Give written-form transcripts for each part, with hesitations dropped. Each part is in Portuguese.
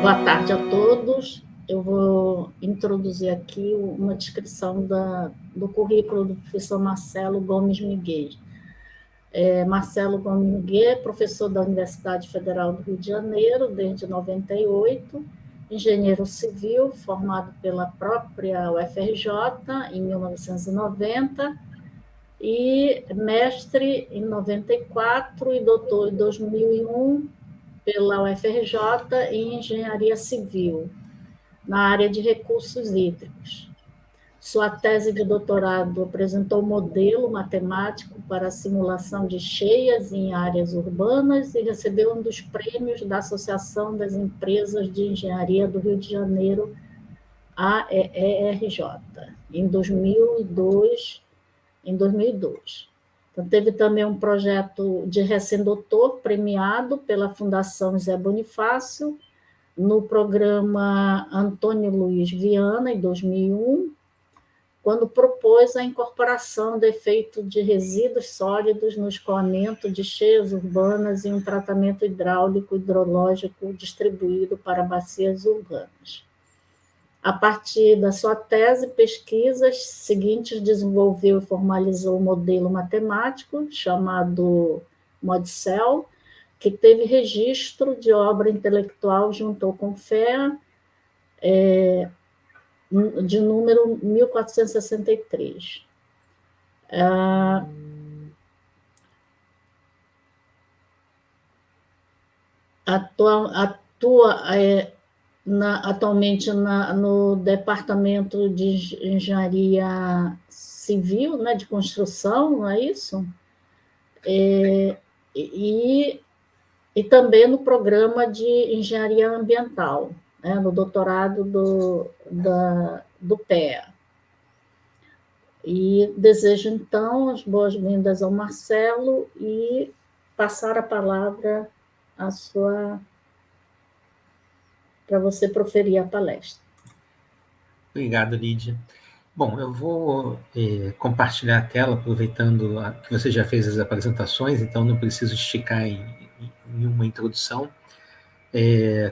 Boa tarde a todos. Eu vou introduzir aqui uma descrição do currículo do professor Marcelo Gomes Miguel. Marcelo Gomes Miguel é professor da Universidade Federal do Rio de Janeiro desde 98, engenheiro civil, formado pela própria UFRJ em 1990, e mestre em 94 e doutor em 2001 pela UFRJ em Engenharia Civil, na área de recursos hídricos. Sua tese de doutorado apresentou modelo matemático para a simulação de cheias em áreas urbanas e recebeu um dos prêmios da Associação das Empresas de Engenharia do Rio de Janeiro, AERJ, em 2002. Então, teve também um projeto de recém-doutor premiado pela Fundação Zé Bonifácio, no programa Antônio Luiz Viana, em 2001, quando propôs a incorporação do efeito de resíduos sólidos no escoamento de cheias urbanas e um tratamento hidráulico hidrológico distribuído para bacias urbanas. A partir da sua tese e pesquisas seguintes, desenvolveu e formalizou um modelo matemático chamado ModCell, que teve registro de obra intelectual junto ao CONFEA, de número 1463. Atualmente no Departamento de Engenharia Civil, né, de construção, não é isso? E também no programa de Engenharia Ambiental, né, no doutorado do PEA. E desejo, então, as boas-vindas ao Marcelo e passar a palavra para você proferir a palestra. Obrigado, Lídia. Bom, eu vou compartilhar a tela, aproveitando que você já fez as apresentações, então não preciso esticar em uma introdução.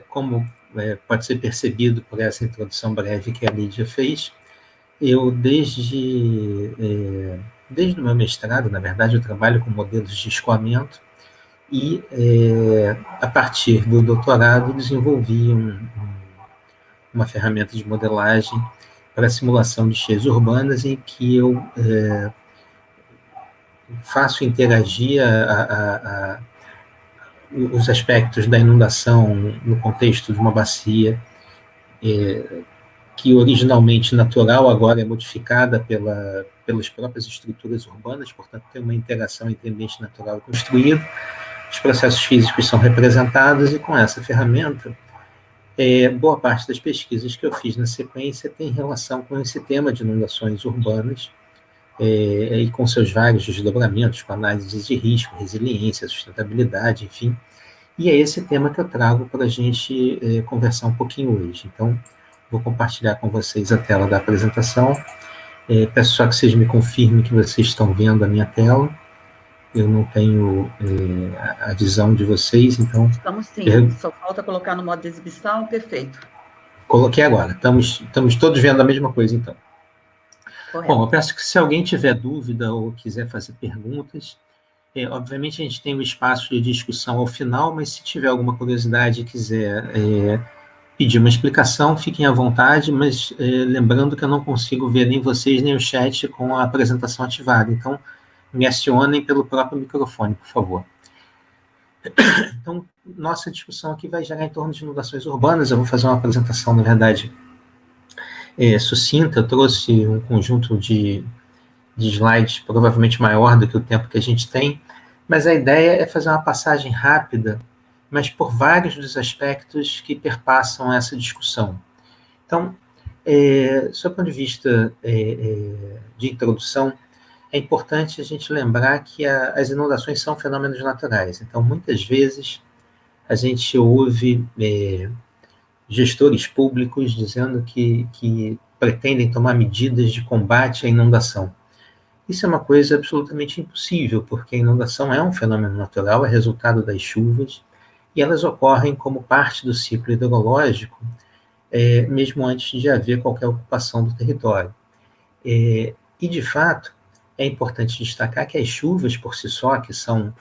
Como pode ser percebido por essa introdução breve que a Lídia fez, eu, desde o meu mestrado, na verdade, eu trabalho com modelos de escoamento e, a partir do doutorado, desenvolvi uma ferramenta de modelagem para simulação de cheias urbanas, em que eu faço interagir os aspectos da inundação no contexto de uma bacia que originalmente natural, agora é modificada pelas próprias estruturas urbanas, portanto tem uma interação entre ambiente natural e construído, os processos físicos são representados, e com essa ferramenta, boa parte das pesquisas que eu fiz na sequência tem relação com esse tema de inundações urbanas, e com seus vários desdobramentos, com análises de risco, resiliência, sustentabilidade, enfim. E é esse tema que eu trago para a gente conversar um pouquinho hoje. Então, vou compartilhar com vocês a tela da apresentação. Peço só que vocês me confirmem que vocês estão vendo a minha tela. Eu não tenho a visão de vocês, então... Estamos sim, só falta colocar no modo de exibição, perfeito. Coloquei agora. Estamos todos vendo a mesma coisa, então. Correto. Bom, eu peço que, se alguém tiver dúvida ou quiser fazer perguntas, obviamente a gente tem um espaço de discussão ao final, mas se tiver alguma curiosidade e quiser pedir uma explicação, fiquem à vontade, mas lembrando que eu não consigo ver nem vocês nem o chat com a apresentação ativada, então me acionem pelo próprio microfone, por favor. Então, nossa discussão aqui vai girar em torno de inundações urbanas. Eu vou fazer uma apresentação, na verdade, sucinta. Eu trouxe um conjunto de slides provavelmente maior do que o tempo que a gente tem, mas a ideia é fazer uma passagem rápida, mas por vários dos aspectos que perpassam essa discussão. Então, sob o ponto de vista de introdução, é importante a gente lembrar que as inundações são fenômenos naturais. Então, muitas vezes, a gente ouve gestores públicos dizendo que pretendem tomar medidas de combate à inundação. Isso é uma coisa absolutamente impossível, porque a inundação é um fenômeno natural, é resultado das chuvas, e elas ocorrem como parte do ciclo hidrológico, mesmo antes de haver qualquer ocupação do território. E, de fato, é importante destacar que as chuvas por si só, que são,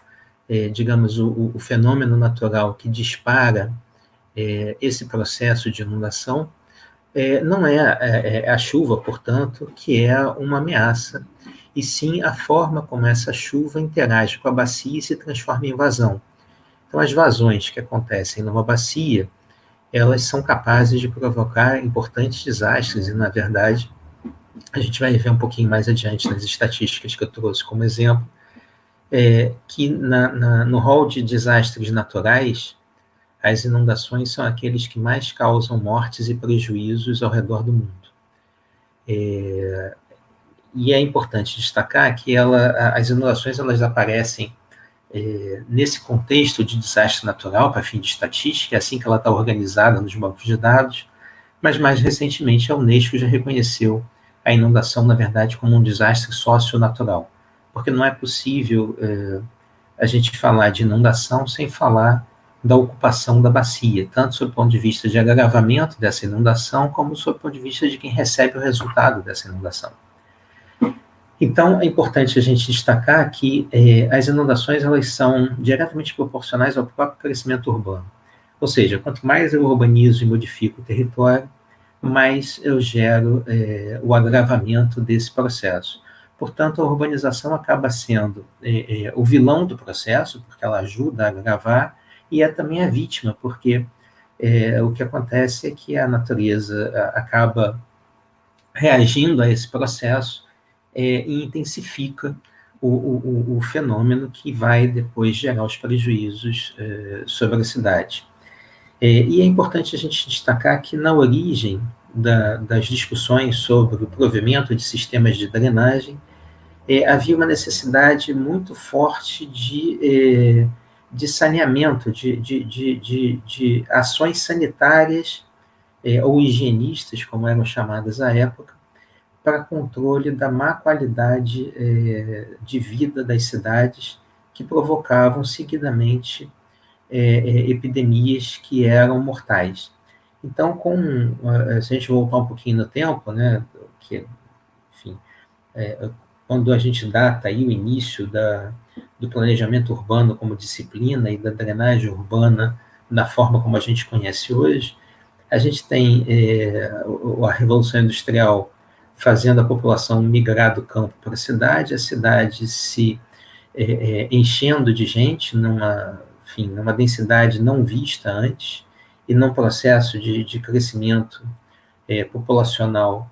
digamos, o fenômeno natural que dispara esse processo de inundação, não é a chuva, portanto, que é uma ameaça, e sim a forma como essa chuva interage com a bacia e se transforma em vazão. Então, as vazões que acontecem numa bacia, elas são capazes de provocar importantes desastres, e, na verdade, a gente vai ver um pouquinho mais adiante nas estatísticas que eu trouxe como exemplo, que no rol de desastres naturais, as inundações são aqueles que mais causam mortes e prejuízos ao redor do mundo. E é importante destacar que as inundações elas aparecem nesse contexto de desastre natural, para fim de estatística, é assim que ela está organizada nos bancos de dados, mas mais recentemente a Unesco já reconheceu a inundação, na verdade, como um desastre socionatural, porque não é possível a gente falar de inundação sem falar da ocupação da bacia, tanto sob o ponto de vista de agravamento dessa inundação, como sob o ponto de vista de quem recebe o resultado dessa inundação. Então, é importante a gente destacar que as inundações elas são diretamente proporcionais ao próprio crescimento urbano. Ou seja, quanto mais eu urbanizo e modifico o território, mais eu gero o agravamento desse processo. Portanto, a urbanização acaba sendo o vilão do processo, porque ela ajuda a agravar, e é também a vítima, porque o que acontece é que a natureza acaba reagindo a esse processo e intensifica o fenômeno que vai depois gerar os prejuízos sobre a cidade. E é importante a gente destacar que na origem das discussões sobre o provimento de sistemas de drenagem, havia uma necessidade muito forte de saneamento, de ações sanitárias ou higienistas, como eram chamadas à época, para controle da má qualidade de vida das cidades, que provocavam seguidamente epidemias que eram mortais. Então, se a gente voltar um pouquinho no tempo, né, enfim, quando a gente data aí o início do planejamento urbano como disciplina e da drenagem urbana da forma como a gente conhece hoje, a gente tem a Revolução Industrial fazendo a população migrar do campo para a cidade se enchendo de gente numa densidade não vista antes, e num processo de crescimento populacional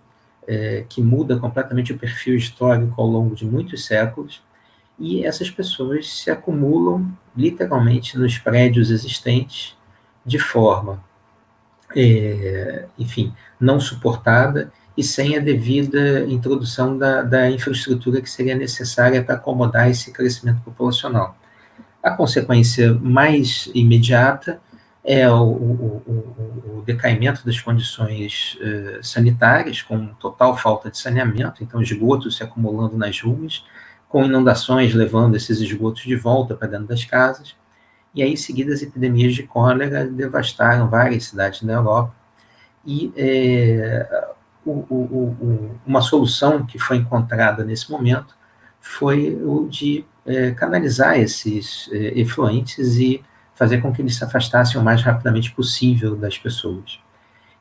que muda completamente o perfil histórico ao longo de muitos séculos, e essas pessoas se acumulam literalmente nos prédios existentes de forma, enfim, não suportada e sem a devida introdução da infraestrutura que seria necessária para acomodar esse crescimento populacional. A consequência mais imediata é o decaimento das condições sanitárias, com total falta de saneamento, então esgotos se acumulando nas ruas, com inundações levando esses esgotos de volta para dentro das casas, e aí em seguida as epidemias de cólera devastaram várias cidades da Europa, e uma solução que foi encontrada nesse momento foi o de canalizar esses efluentes e fazer com que eles se afastassem o mais rapidamente possível das pessoas.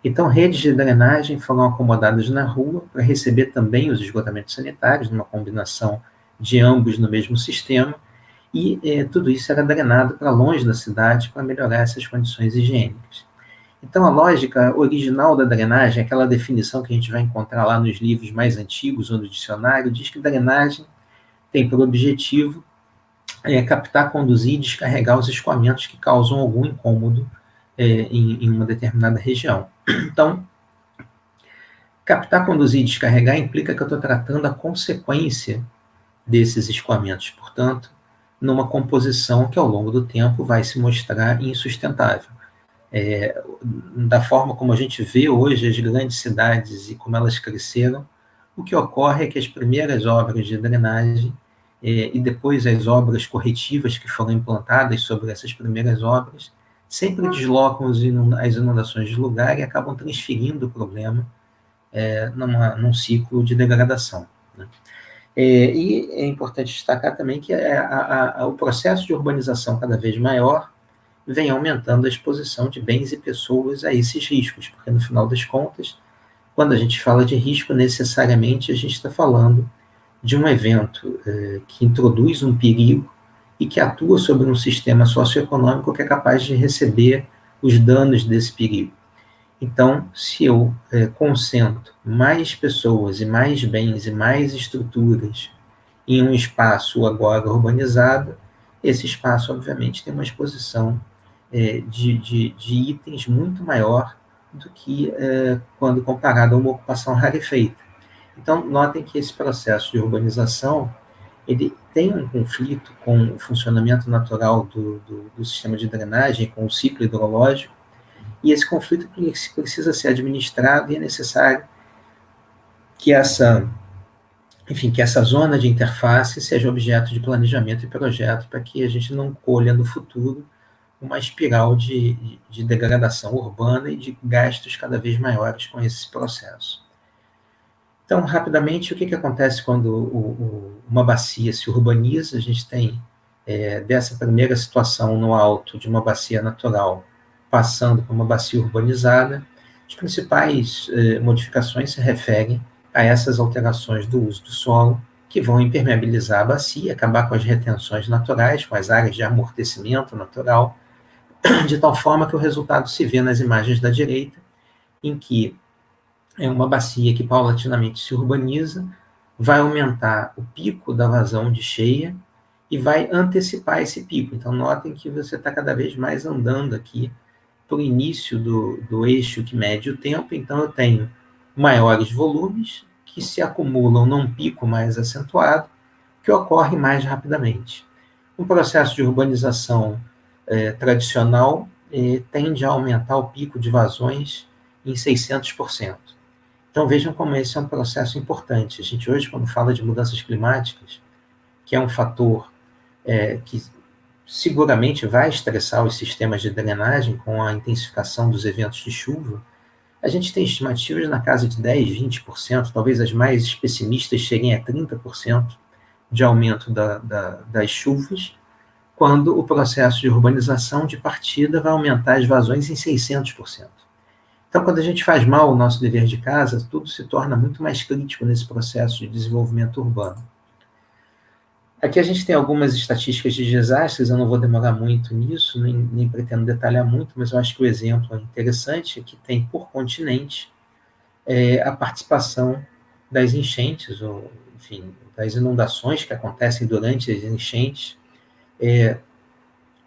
Então, redes de drenagem foram acomodadas na rua para receber também os esgotamentos sanitários, numa combinação de ambos no mesmo sistema, e tudo isso era drenado para longe da cidade para melhorar essas condições higiênicas. Então, a lógica original da drenagem, aquela definição que a gente vai encontrar lá nos livros mais antigos ou no dicionário, diz que drenagem tem por objetivo captar, conduzir e descarregar os escoamentos que causam algum incômodo em uma determinada região. Então, captar, conduzir e descarregar implica que eu estou tratando a consequência desses escoamentos, portanto, numa composição que ao longo do tempo vai se mostrar insustentável. Da forma como a gente vê hoje as grandes cidades e como elas cresceram, o que ocorre é que as primeiras obras de drenagem e depois as obras corretivas que foram implantadas sobre essas primeiras obras sempre deslocam as inundações de lugar e acabam transferindo o problema num ciclo de degradação, né? E é importante destacar também que o processo de urbanização cada vez maior vem aumentando a exposição de bens e pessoas a esses riscos, porque no final das contas, quando a gente fala de risco, necessariamente a gente está falando de um evento que introduz um perigo e que atua sobre um sistema socioeconômico que é capaz de receber os danos desse perigo. Então, se eu concentro mais pessoas e mais bens e mais estruturas em um espaço agora urbanizado, esse espaço, obviamente, tem uma exposição de itens muito maior do que quando comparado a uma ocupação rarefeita. Então, notem que esse processo de urbanização ele tem um conflito com o funcionamento natural do sistema de drenagem, com o ciclo hidrológico, e esse conflito precisa ser administrado e é necessário que essa zona de interface seja objeto de planejamento e projeto para que a gente não colha no futuro uma espiral de degradação urbana e de gastos cada vez maiores com esse processo. Então, rapidamente, o que acontece quando uma bacia se urbaniza? A gente tem, dessa primeira situação no alto de uma bacia natural, passando para uma bacia urbanizada, as principais modificações se referem a essas alterações do uso do solo, que vão impermeabilizar a bacia, acabar com as retenções naturais, com as áreas de amortecimento natural, de tal forma que o resultado se vê nas imagens da direita, em que é uma bacia que paulatinamente se urbaniza, vai aumentar o pico da vazão de cheia e vai antecipar esse pico. Então, notem que você está cada vez mais andando aqui para o início do eixo que mede o tempo. Então, eu tenho maiores volumes que se acumulam num pico mais acentuado, que ocorre mais rapidamente. Um processo de urbanização tradicional tende a aumentar o pico de vazões em 600%. Então, vejam como esse é um processo importante. A gente hoje, quando fala de mudanças climáticas, que é um fator que seguramente vai estressar os sistemas de drenagem com a intensificação dos eventos de chuva, a gente tem estimativas na casa de 10%, 20%, talvez as mais pessimistas cheguem a 30% de aumento das chuvas, quando o processo de urbanização de partida vai aumentar as vazões em 600%. Então, quando a gente faz mal o nosso dever de casa, tudo se torna muito mais crítico nesse processo de desenvolvimento urbano. Aqui a gente tem algumas estatísticas de desastres, eu não vou demorar muito nisso, nem pretendo detalhar muito, mas eu acho que o exemplo é interessante, que tem por continente a participação das enchentes, ou, enfim, das inundações que acontecem durante as enchentes,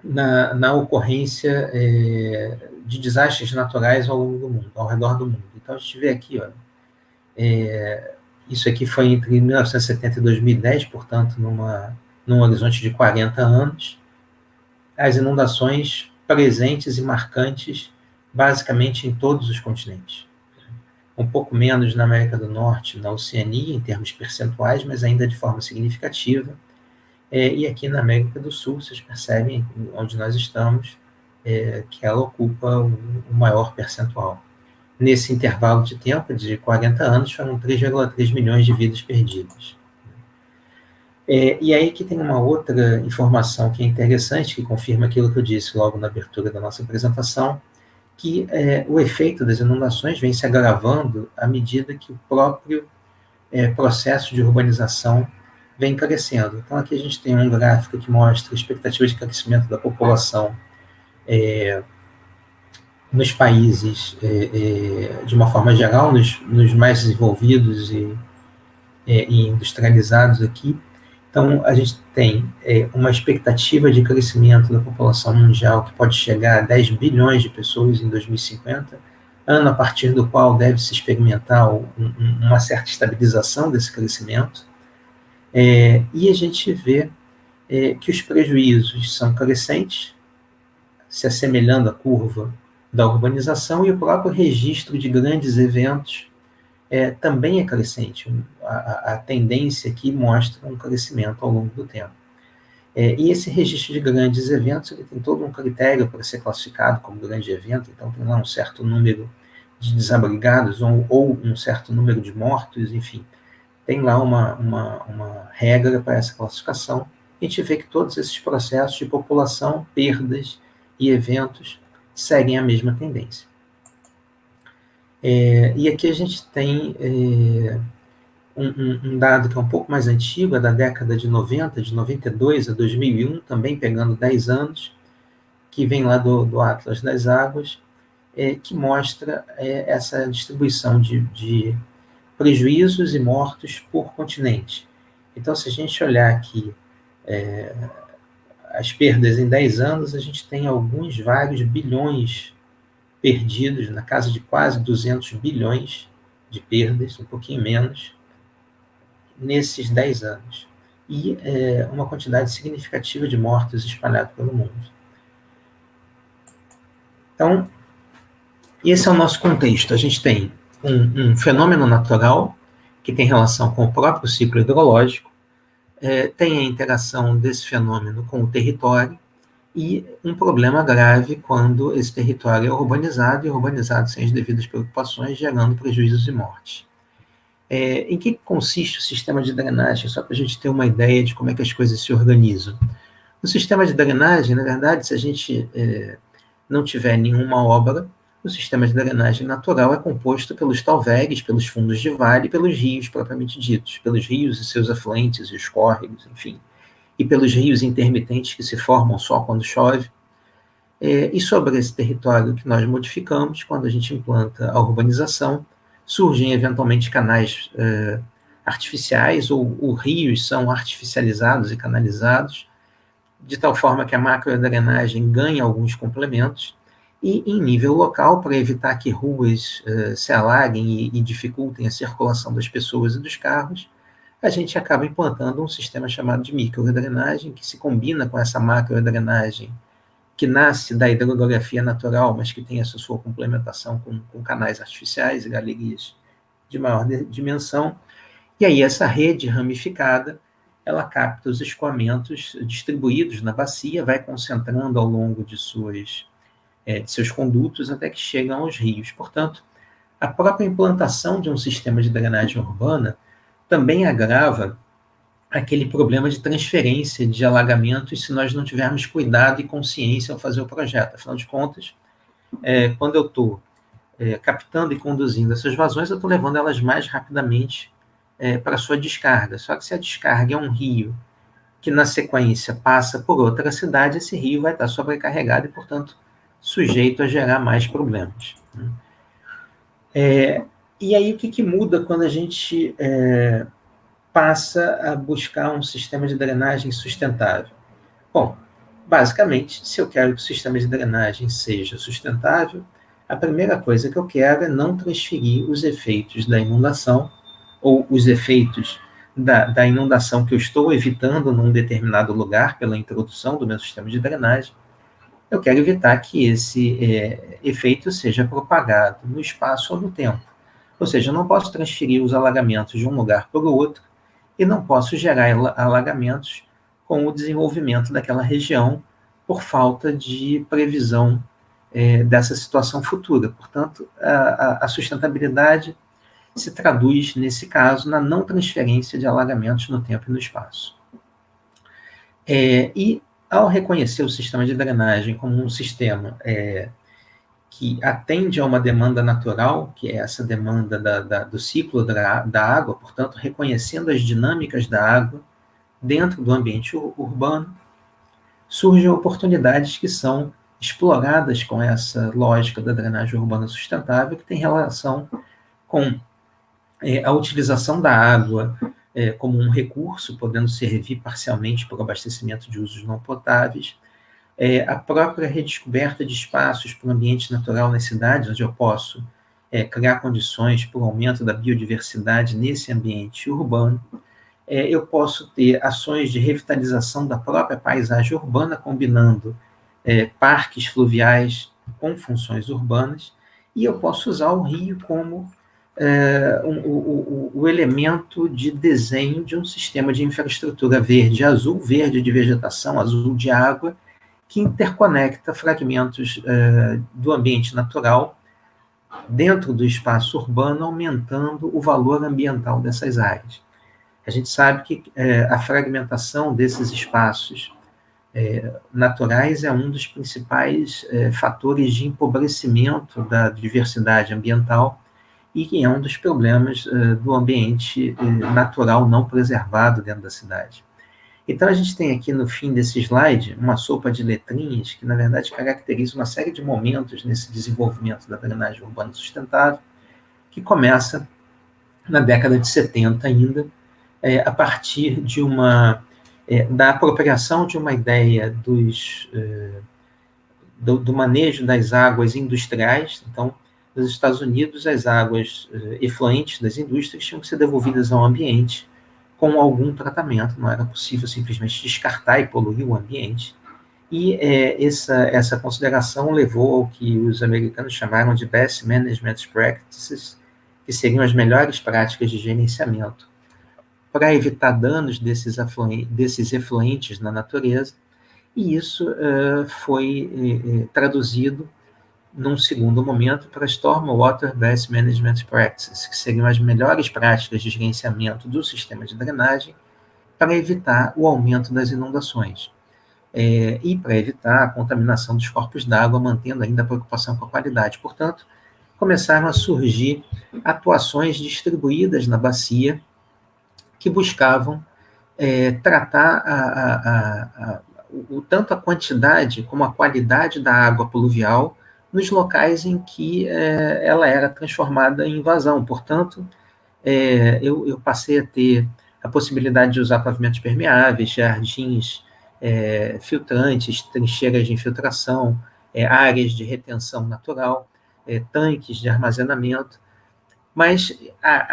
na ocorrência de desastres naturais ao longo do mundo, ao redor do mundo. Então, a gente vê aqui, olha, isso aqui foi entre 1970 e 2010, portanto, num horizonte de 40 anos, as inundações presentes e marcantes, basicamente em todos os continentes. Um pouco menos na América do Norte, na Oceania, em termos percentuais, mas ainda de forma significativa. E aqui na América do Sul, vocês percebem, onde nós estamos, que ela ocupa o maior percentual. Nesse intervalo de tempo, de 40 anos, foram 3,3 milhões de vidas perdidas. E aí que tem uma outra informação que é interessante, que confirma aquilo que eu disse logo na abertura da nossa apresentação, que o efeito das inundações vem se agravando à medida que o próprio processo de urbanização vem crescendo. Então, aqui a gente tem um gráfico que mostra a expectativa de crescimento da população nos países, de uma forma geral, nos mais desenvolvidos e industrializados aqui. Então, a gente tem uma expectativa de crescimento da população mundial que pode chegar a 10 bilhões de pessoas em 2050, ano a partir do qual deve-se experimentar uma certa estabilização desse crescimento. E a gente vê que os prejuízos são crescentes, se assemelhando à curva da urbanização, e o próprio registro de grandes eventos também é crescente. A tendência aqui mostra um crescimento ao longo do tempo. E esse registro de grandes eventos, ele tem todo um critério para ser classificado como grande evento, então tem lá um certo número de desabrigados ou um certo número de mortos, enfim, tem lá uma regra para essa classificação. A gente vê que todos esses processos de população, perdas e eventos seguem a mesma tendência. E aqui a gente tem um dado que é um pouco mais antigo, é da década de 90, de 92 a 2001, também pegando 10 anos, que vem lá do Atlas das Águas, que mostra essa distribuição de prejuízos e mortos por continente. Então, se a gente olhar aqui as perdas em 10 anos, a gente tem vários bilhões perdidos, na casa de quase 200 bilhões de perdas, um pouquinho menos, nesses 10 anos. E uma quantidade significativa de mortos espalhados pelo mundo. Então, esse é o nosso contexto. A gente tem um fenômeno natural que tem relação com o próprio ciclo hidrológico, tem a interação desse fenômeno com o território e um problema grave quando esse território é urbanizado, e urbanizado sem as devidas preocupações, gerando prejuízos e mortes. Em que consiste o sistema de drenagem? Só para a gente ter uma ideia de como é que as coisas se organizam. O sistema de drenagem, na verdade, se a gente não tiver nenhuma obra, o sistema de drenagem natural é composto pelos talveres, pelos fundos de vale e pelos rios propriamente ditos, pelos rios e seus afluentes e os córregos, enfim, e pelos rios intermitentes que se formam só quando chove. E sobre esse território que nós modificamos, quando a gente implanta a urbanização, surgem eventualmente canais artificiais, ou rios são artificializados e canalizados, de tal forma que a macrodrenagem ganha alguns complementos, e em nível local, para evitar que ruas se alaguem e dificultem a circulação das pessoas e dos carros, a gente acaba implantando um sistema chamado de microdrenagem, que se combina com essa macrodrenagem, que nasce da hidrografia natural, mas que tem essa sua complementação com canais artificiais e galerias de maior dimensão. E aí essa rede ramificada, ela capta os escoamentos distribuídos na bacia, vai concentrando ao longo de seus condutos até que chegam aos rios. Portanto, a própria implantação de um sistema de drenagem urbana também agrava aquele problema de transferência de alagamentos se nós não tivermos cuidado e consciência ao fazer o projeto. Afinal de contas, quando eu estou captando e conduzindo essas vazões, eu estou levando elas mais rapidamente para a sua descarga. Só que se a descarga é um rio que, na sequência, passa por outra cidade, esse rio vai estar sobrecarregado e, portanto, sujeito a gerar mais problemas. E aí, o que muda quando a gente passa a buscar um sistema de drenagem sustentável? Bom, basicamente, se eu quero que o sistema de drenagem seja sustentável, a primeira coisa que eu quero é não transferir os efeitos da inundação ou os efeitos da inundação que eu estou evitando num determinado lugar pela introdução do meu sistema de drenagem. Eu quero evitar que esse efeito seja propagado no espaço ou no tempo. Ou seja, eu não posso transferir os alagamentos de um lugar para o outro e não posso gerar alagamentos com o desenvolvimento daquela região por falta de previsão dessa situação futura. Portanto, a sustentabilidade se traduz, nesse caso, na não transferência de alagamentos no tempo e no espaço. E, ao reconhecer o sistema de drenagem como um sistema que atende a uma demanda natural, que é essa demanda do ciclo da água, portanto, reconhecendo as dinâmicas da água dentro do ambiente urbano, surgem oportunidades que são exploradas com essa lógica da drenagem urbana sustentável, que tem relação com a utilização da água como um recurso, podendo servir parcialmente para o abastecimento de usos não potáveis, a própria redescoberta de espaços para o ambiente natural nas cidades, onde eu posso criar condições para o aumento da biodiversidade nesse ambiente urbano. Eu posso ter ações de revitalização da própria paisagem urbana, combinando parques fluviais com funções urbanas, e eu posso usar o rio como o elemento de desenho de um sistema de infraestrutura verde e azul, verde de vegetação, azul de água, que interconecta fragmentos do ambiente natural dentro do espaço urbano, aumentando o valor ambiental dessas áreas. A gente sabe que a fragmentação desses espaços naturais é um dos principais fatores de empobrecimento da diversidade ambiental e que é um dos problemas do ambiente natural não preservado dentro da cidade. Então, a gente tem aqui no fim desse slide uma sopa de letrinhas que, na verdade, caracteriza uma série de momentos nesse desenvolvimento da drenagem urbana sustentável, que começa na década de 70 ainda, a partir de da apropriação de uma ideia do manejo das águas industriais. Então, nos Estados Unidos, as águas efluentes das indústrias tinham que ser devolvidas ao ambiente com algum tratamento, não era possível simplesmente descartar e poluir o ambiente. E essa consideração levou ao que os americanos chamaram de Best Management Practices, que seriam as melhores práticas de gerenciamento, para evitar danos desses efluentes na natureza, e isso foi traduzido num segundo momento para Stormwater Best Management Practices, que seriam as melhores práticas de gerenciamento do sistema de drenagem para evitar o aumento das inundações e para evitar a contaminação dos corpos d'água, mantendo ainda a preocupação com a qualidade. Portanto, começaram a surgir atuações distribuídas na bacia que buscavam tratar tanto a quantidade como a qualidade da água pluvial nos locais em que ela era transformada em vazão. Portanto, eu passei a ter a possibilidade de usar pavimentos permeáveis, jardins filtrantes, trincheiras de infiltração, áreas de retenção natural, tanques de armazenamento, mas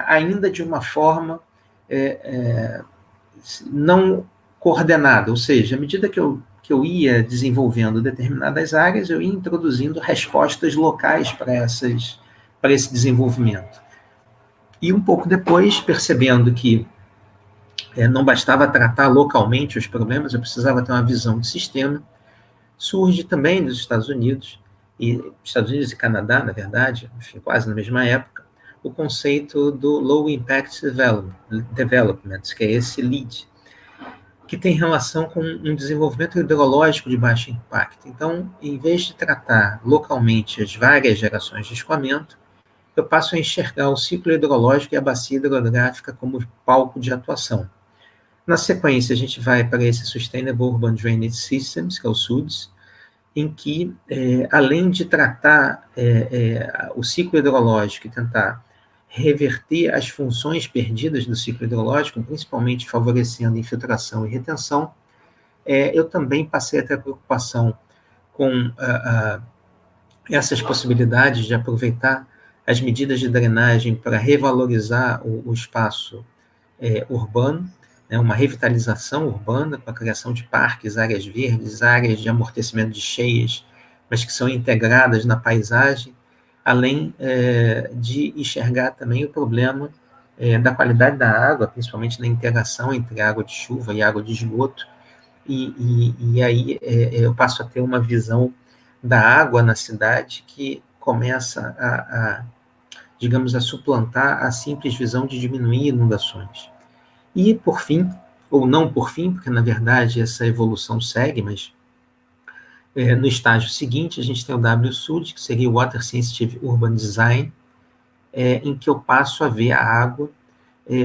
ainda de uma forma não coordenada, ou seja, à medida que eu ia desenvolvendo determinadas áreas, eu ia introduzindo respostas locais para esse desenvolvimento. E um pouco depois, percebendo que não bastava tratar localmente os problemas, eu precisava ter uma visão de sistema, surge também nos Estados Unidos e Canadá, na verdade, enfim, quase na mesma época, o conceito do Low Impact Development, que é esse LEED, que tem relação com um desenvolvimento hidrológico de baixo impacto. Então, em vez de tratar localmente as várias gerações de escoamento, eu passo a enxergar o ciclo hidrológico e a bacia hidrográfica como palco de atuação. Na sequência, a gente vai para esse Sustainable Urban Drainage Systems, que é o SUDS, em que, além de tratar o ciclo hidrológico e tentar reverter as funções perdidas do ciclo hidrológico, principalmente favorecendo infiltração e retenção, eu também passei a ter preocupação com essas possibilidades de aproveitar as medidas de drenagem para revalorizar o espaço urbano, uma revitalização urbana com a criação de parques, áreas verdes, áreas de amortecimento de cheias, mas que são integradas na paisagem, além de enxergar também o problema da qualidade da água, principalmente na interação entre água de chuva e água de esgoto, e aí eu passo a ter uma visão da água na cidade que começa digamos, a suplantar a simples visão de diminuir inundações. E, por fim, ou não por fim, porque, na verdade, essa evolução segue, mas no estágio seguinte, a gente tem o WSUD, que seria o Water Sensitive Urban Design, em que eu passo a ver a água,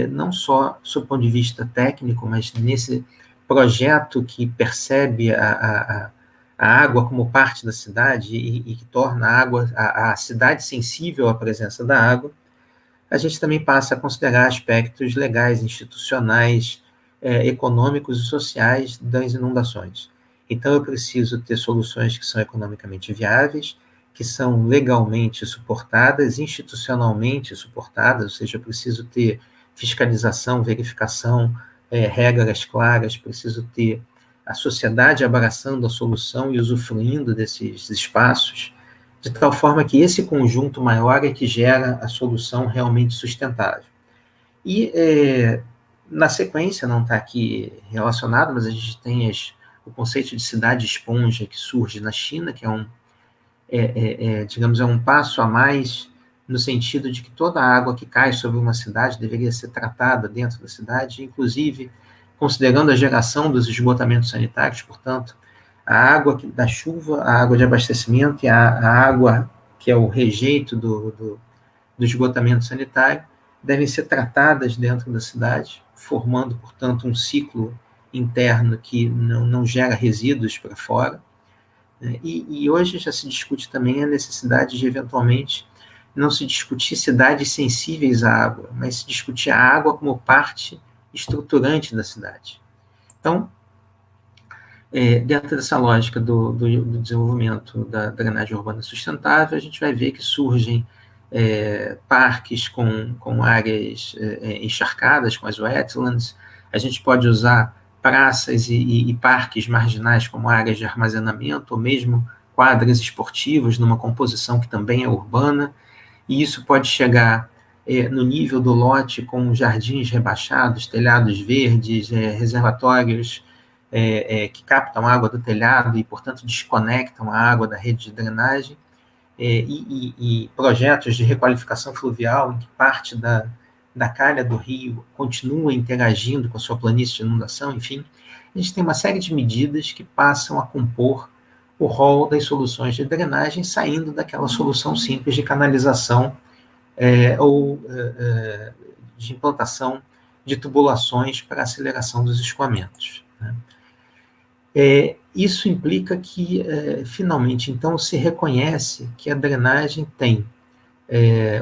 não só do ponto de vista técnico, mas nesse projeto que percebe a água como parte da cidade e que torna a cidade sensível à presença da água, a gente também passa a considerar aspectos legais, institucionais, econômicos e sociais das inundações. Então, eu preciso ter soluções que são economicamente viáveis, que são legalmente suportadas, institucionalmente suportadas, ou seja, eu preciso ter fiscalização, verificação, regras claras, preciso ter a sociedade abraçando a solução e usufruindo desses espaços de tal forma que esse conjunto maior é que gera a solução realmente sustentável. E, na sequência, não está aqui relacionado, mas a gente tem o conceito de cidade esponja que surge na China, que digamos, é um passo a mais no sentido de que toda a água que cai sobre uma cidade deveria ser tratada dentro da cidade, inclusive considerando a geração dos esgotamentos sanitários, portanto, a água da chuva, a água de abastecimento e a água que é o rejeito do esgotamento sanitário devem ser tratadas dentro da cidade, formando, portanto, um ciclo interno que não gera resíduos para fora. E hoje já se discute também a necessidade de, eventualmente, não se discutir cidades sensíveis à água, mas se discutir a água como parte estruturante da cidade. Então, dentro dessa lógica do desenvolvimento da drenagem urbana sustentável, a gente vai ver que surgem parques com áreas encharcadas, com as wetlands. A gente pode usar praças e parques marginais como áreas de armazenamento, ou mesmo quadras esportivas numa composição que também é urbana, e isso pode chegar no nível do lote com jardins rebaixados, telhados verdes, reservatórios que captam água do telhado e, portanto, desconectam a água da rede de drenagem, e projetos de requalificação fluvial em que parte da calha do rio continua interagindo com a sua planície de inundação, enfim. A gente tem uma série de medidas que passam a compor o rol das soluções de drenagem, saindo daquela solução simples de canalização ou de implantação de tubulações para aceleração dos escoamentos, né? Isso implica que, finalmente, então, se reconhece que a drenagem tem,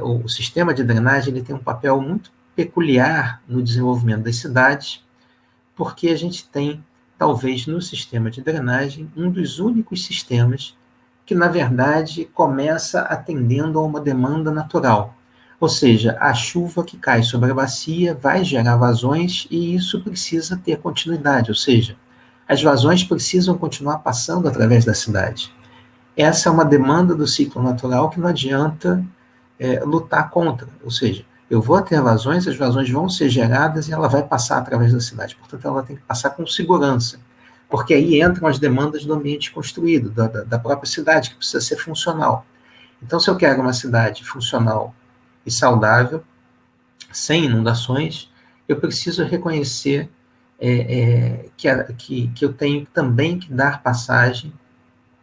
o sistema de drenagem ele tem um papel muito peculiar no desenvolvimento das cidades, porque a gente tem, talvez, no sistema de drenagem, um dos únicos sistemas que, na verdade, começa atendendo a uma demanda natural. Ou seja, a chuva que cai sobre a bacia vai gerar vazões e isso precisa ter continuidade, ou seja, as vazões precisam continuar passando através da cidade. Essa é uma demanda do ciclo natural que não adianta lutar contra, ou seja, eu vou ter vazões, as vazões vão ser geradas e ela vai passar através da cidade, portanto ela tem que passar com segurança, porque aí entram as demandas do ambiente construído, da própria cidade, que precisa ser funcional. Então, se eu quero uma cidade funcional e saudável, sem inundações, eu preciso reconhecer que eu tenho também que dar passagem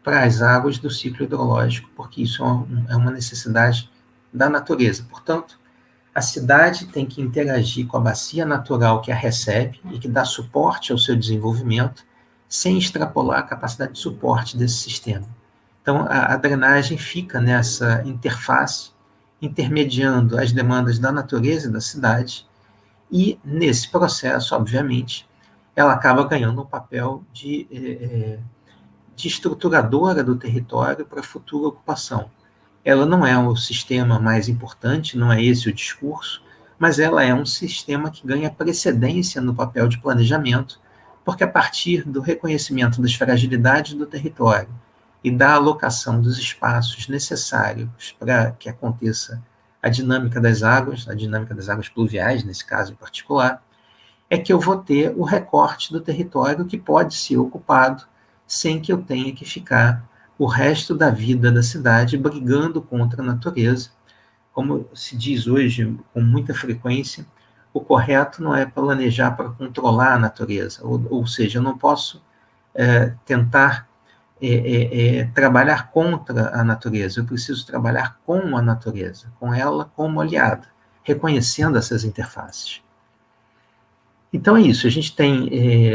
para as águas do ciclo hidrológico, porque isso é uma necessidade da natureza. Portanto, a cidade tem que interagir com a bacia natural que a recebe e que dá suporte ao seu desenvolvimento, sem extrapolar a capacidade de suporte desse sistema. Então, a drenagem fica nessa interface, intermediando as demandas da natureza e da cidade, e, nesse processo, obviamente, ela acaba ganhando um papel de estruturadora do território para a futura ocupação. Ela não é o sistema mais importante, não é esse o discurso, mas ela é um sistema que ganha precedência no papel de planejamento, porque a partir do reconhecimento das fragilidades do território e da alocação dos espaços necessários para que aconteça a dinâmica das águas pluviais, nesse caso em particular, é que eu vou ter o recorte do território que pode ser ocupado sem que eu tenha que ficar o resto da vida da cidade brigando contra a natureza. Como se diz hoje com muita frequência, o correto não é planejar para controlar a natureza, ou seja, eu não posso tentar trabalhar contra a natureza, eu preciso trabalhar com a natureza, com ela como aliada, reconhecendo essas interfaces. Então é isso, a gente tem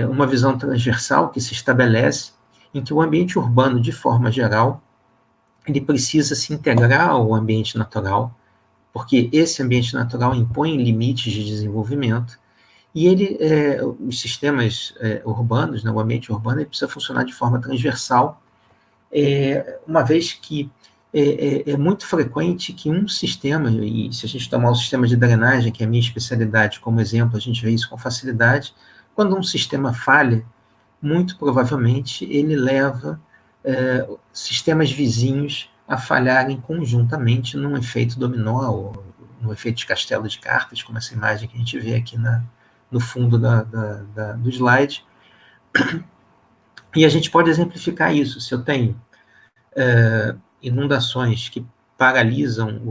uma visão transversal que se estabelece em que o ambiente urbano, de forma geral, ele precisa se integrar ao ambiente natural, porque esse ambiente natural impõe limites de desenvolvimento, e os sistemas urbanos, né, o ambiente urbano, ele precisa funcionar de forma transversal, uma vez que é muito frequente que um sistema, e se a gente tomar o sistema de drenagem, que é a minha especialidade, como exemplo, a gente vê isso com facilidade, quando um sistema falha, muito provavelmente ele leva sistemas vizinhos a falharem conjuntamente num efeito dominó, ou no efeito de castelo de cartas, como essa imagem que a gente vê aqui no fundo do slide. E a gente pode exemplificar isso. Se eu tenho inundações que paralisam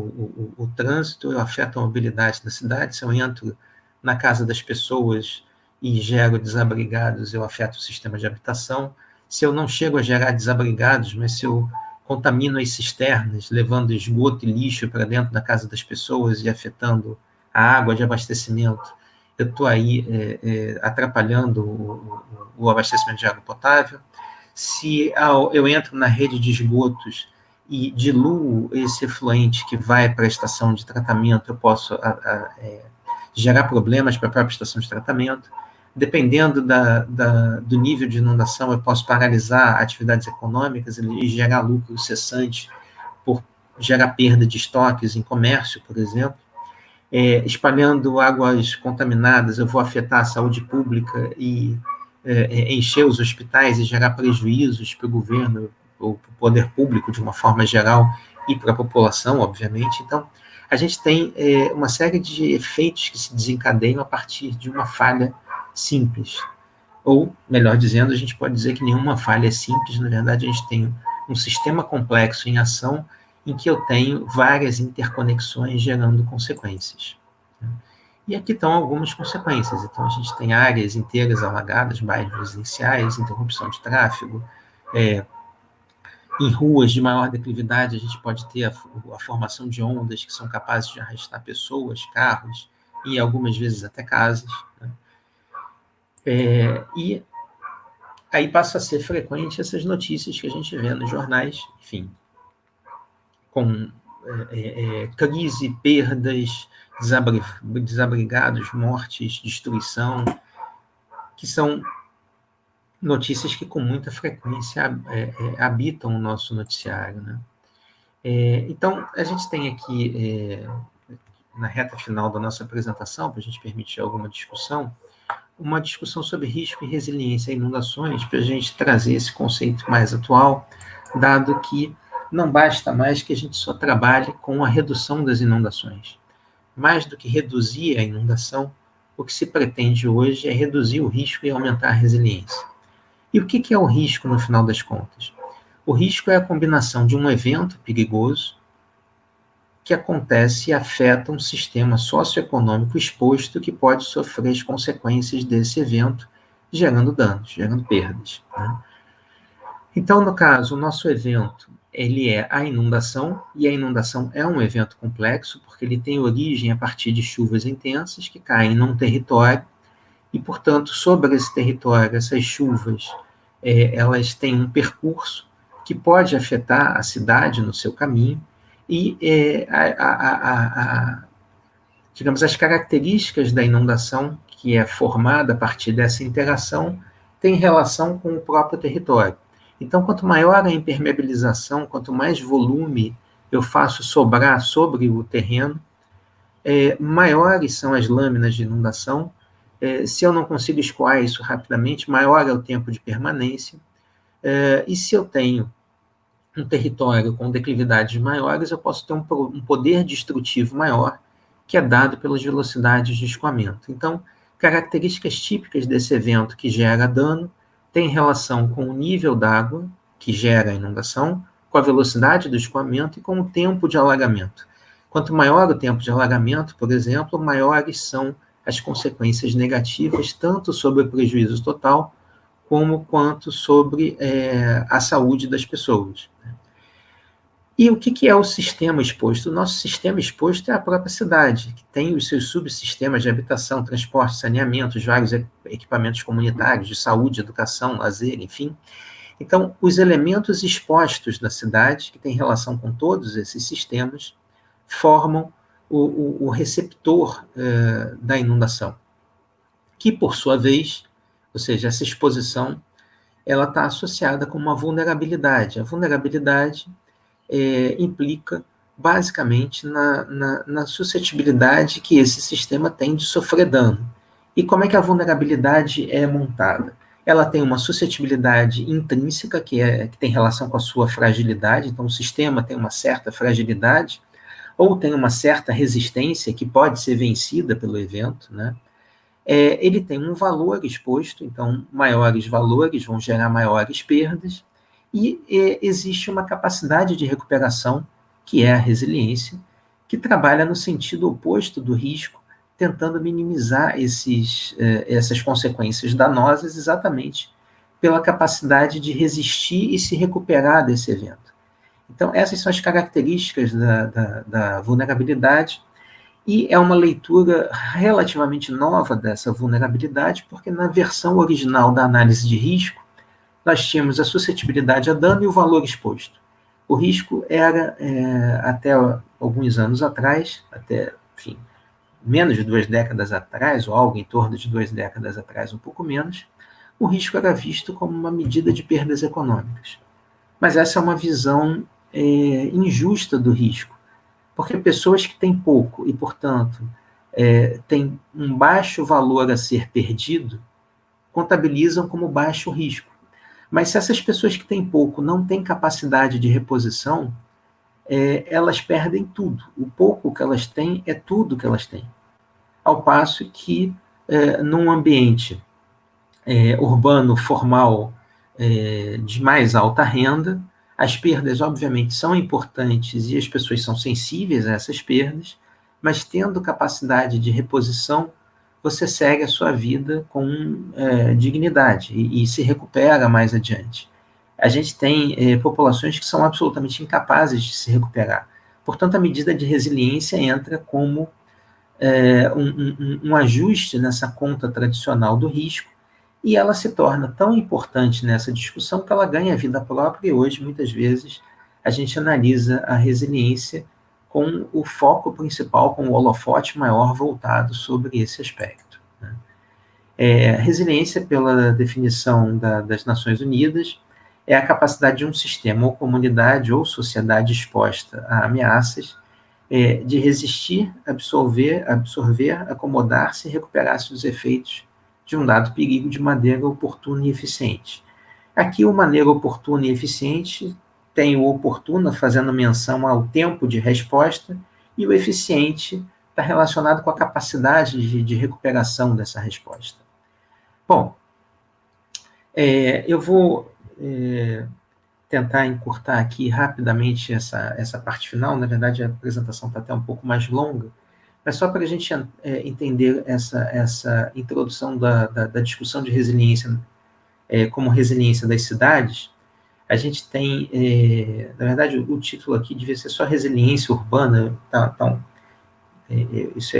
o trânsito, afetam a mobilidade da cidade, se eu entro na casa das pessoas e gero desabrigados, eu afeto o sistema de habitação. Se eu não chego a gerar desabrigados, mas se eu contamino as cisternas, levando esgoto e lixo para dentro da casa das pessoas e afetando a água de abastecimento, eu estou aí atrapalhando o abastecimento de água potável. Se eu entro na rede de esgotos e diluo esse efluente que vai para a estação de tratamento, eu posso gerar problemas para a própria estação de tratamento. Dependendo do nível de inundação, eu posso paralisar atividades econômicas e gerar lucro cessante por gerar perda de estoques em comércio, por exemplo. Espalhando águas contaminadas, eu vou afetar a saúde pública e encher os hospitais e gerar prejuízos para o governo ou para o poder público de uma forma geral e para a população, obviamente. Então, a gente tem uma série de efeitos que se desencadeiam a partir de uma falha simples. Ou, melhor dizendo, a gente pode dizer que nenhuma falha é simples. Na verdade, a gente tem um sistema complexo em ação em que eu tenho várias interconexões gerando consequências. E aqui estão algumas consequências. Então, a gente tem áreas inteiras alagadas, bairros residenciais, interrupção de tráfego. Em ruas de maior declividade, a gente pode ter a formação de ondas que são capazes de arrastar pessoas, carros e algumas vezes até casas. E aí passa a ser frequente essas notícias que a gente vê nos jornais, enfim, com crise, perdas, desabrigados, mortes, destruição, que são notícias que com muita frequência habitam o nosso noticiário, né? Então, a gente tem aqui, na reta final da nossa apresentação, para a gente permitir alguma discussão, uma discussão sobre risco e resiliência a inundações, para a gente trazer esse conceito mais atual, dado que não basta mais que a gente só trabalhe com a redução das inundações. Mais do que reduzir a inundação, o que se pretende hoje é reduzir o risco e aumentar a resiliência. E o que é o risco, no final das contas? O risco é a combinação de um evento perigoso que acontece e afeta um sistema socioeconômico exposto que pode sofrer as consequências desse evento, gerando danos, gerando perdas, né? Então, no caso, o nosso evento, ele é a inundação, e a inundação é um evento complexo, porque ele tem origem a partir de chuvas intensas que caem num território, e, portanto, sobre esse território, essas chuvas, elas têm um percurso que pode afetar a cidade no seu caminho, e digamos, as características da inundação, que é formada a partir dessa interação, tem relação com o próprio território. Então, quanto maior a impermeabilização, quanto mais volume eu faço sobrar sobre o terreno, maiores são as lâminas de inundação. Se eu não consigo escoar isso rapidamente, maior é o tempo de permanência. E se eu tenho um território com declividades maiores, eu posso ter um poder destrutivo maior, que é dado pelas velocidades de escoamento. Então, características típicas desse evento que gera dano têm relação com o nível d'água, que gera a inundação, com a velocidade do escoamento e com o tempo de alagamento. Quanto maior o tempo de alagamento, por exemplo, maiores são as consequências negativas, tanto sobre o prejuízo total, quanto sobre a saúde das pessoas. E o que é o sistema exposto? O nosso sistema exposto é a própria cidade, que tem os seus subsistemas de habitação, transporte, saneamento, os vários equipamentos comunitários de saúde, educação, lazer, enfim. Então, os elementos expostos da cidade, que têm relação com todos esses sistemas, formam o receptor da inundação, que, por sua vez, ou seja, essa exposição, ela está associada com uma vulnerabilidade. A vulnerabilidade implica, basicamente, na suscetibilidade que esse sistema tem de sofrer dano. E como é que a vulnerabilidade é montada? ela tem uma suscetibilidade intrínseca, que tem relação com a sua fragilidade, então o sistema tem uma certa fragilidade, ou tem uma certa resistência que pode ser vencida pelo evento, né? Ele tem um valor exposto, então maiores valores vão gerar maiores perdas, e existe uma capacidade de recuperação, que é a resiliência, que trabalha no sentido oposto do risco, tentando minimizar essas consequências danosas exatamente pela capacidade de resistir e se recuperar desse evento. Então, essas são as características da vulnerabilidade, e é uma leitura relativamente nova dessa vulnerabilidade, porque na versão original da análise de risco, nós tínhamos a suscetibilidade a dano e o valor exposto. O risco era, até alguns anos atrás, até, enfim, menos de 2 décadas atrás, ou algo em torno de 2 décadas atrás, um pouco menos, o risco era visto como uma medida de perdas econômicas. Mas essa é uma visão injusta do risco, porque pessoas que têm pouco e, portanto, têm um baixo valor a ser perdido, contabilizam como baixo risco. Mas se essas pessoas que têm pouco não têm capacidade de reposição, elas perdem tudo. O pouco que elas têm é tudo que elas têm. Ao passo que, num ambiente urbano formal de mais alta renda, as perdas, obviamente, são importantes e as pessoas são sensíveis a essas perdas, mas tendo capacidade de reposição, você segue a sua vida com dignidade e se recupera mais adiante. A gente tem populações que são absolutamente incapazes de se recuperar. Portanto, a medida de resiliência entra como um ajuste nessa conta tradicional do risco, e ela se torna tão importante nessa discussão que ela ganha vida própria, e hoje, muitas vezes, a gente analisa a resiliência com o foco principal, com o holofote maior voltado sobre esse aspecto, né? Resiliência, pela definição das Nações Unidas, é a capacidade de um sistema, ou comunidade, ou sociedade exposta a ameaças, de resistir, absorver, acomodar-se e recuperar-se dos efeitos de um dado perigo de maneira oportuna e eficiente. Aqui, o maneira oportuna e eficiente tem o oportuna fazendo menção ao tempo de resposta, e o eficiente está relacionado com a capacidade de recuperação dessa resposta. Bom, eu vou tentar encurtar aqui rapidamente essa parte final. Na verdade, a apresentação está até um pouco mais longa, mas só para a gente entender essa introdução da discussão de resiliência como resiliência das cidades. A gente tem, na verdade, o título aqui devia ser só resiliência urbana.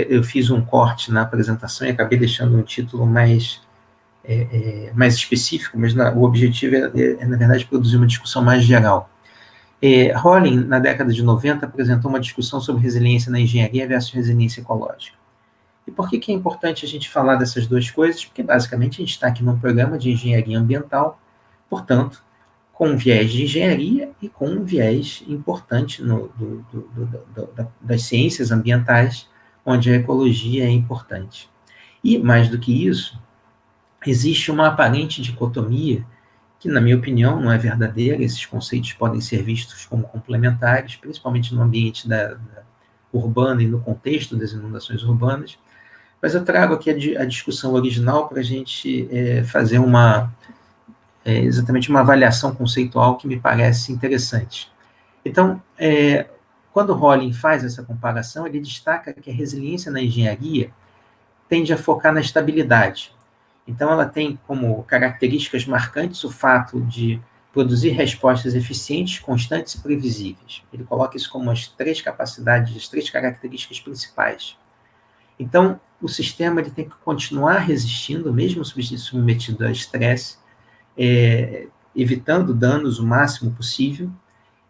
Eu fiz um corte na apresentação e acabei deixando um título mais específico, mas o objetivo na verdade, produzir uma discussão mais geral. Holling, na década de 90, apresentou uma discussão sobre resiliência na engenharia versus resiliência ecológica. E por que é importante a gente falar dessas duas coisas? Porque, basicamente, a gente está aqui num programa de engenharia ambiental, portanto, com um viés de engenharia e com um viés importante das ciências ambientais, onde a ecologia é importante. E, mais do que isso, existe uma aparente dicotomia que, na minha opinião, não é verdadeira. Esses conceitos podem ser vistos como complementares, principalmente no ambiente urbano e no contexto das inundações urbanas. Mas eu trago aqui a discussão original para a gente fazer exatamente uma avaliação conceitual que me parece interessante. Então, quando Holling faz essa comparação, ele destaca que a resiliência na engenharia tende a focar na estabilidade. Então, ela tem como características marcantes o fato de produzir respostas eficientes, constantes e previsíveis. Ele coloca isso como as 3 capacidades, as 3 características principais. Então, o sistema ele tem que continuar resistindo, mesmo submetido a estresse, evitando danos o máximo possível,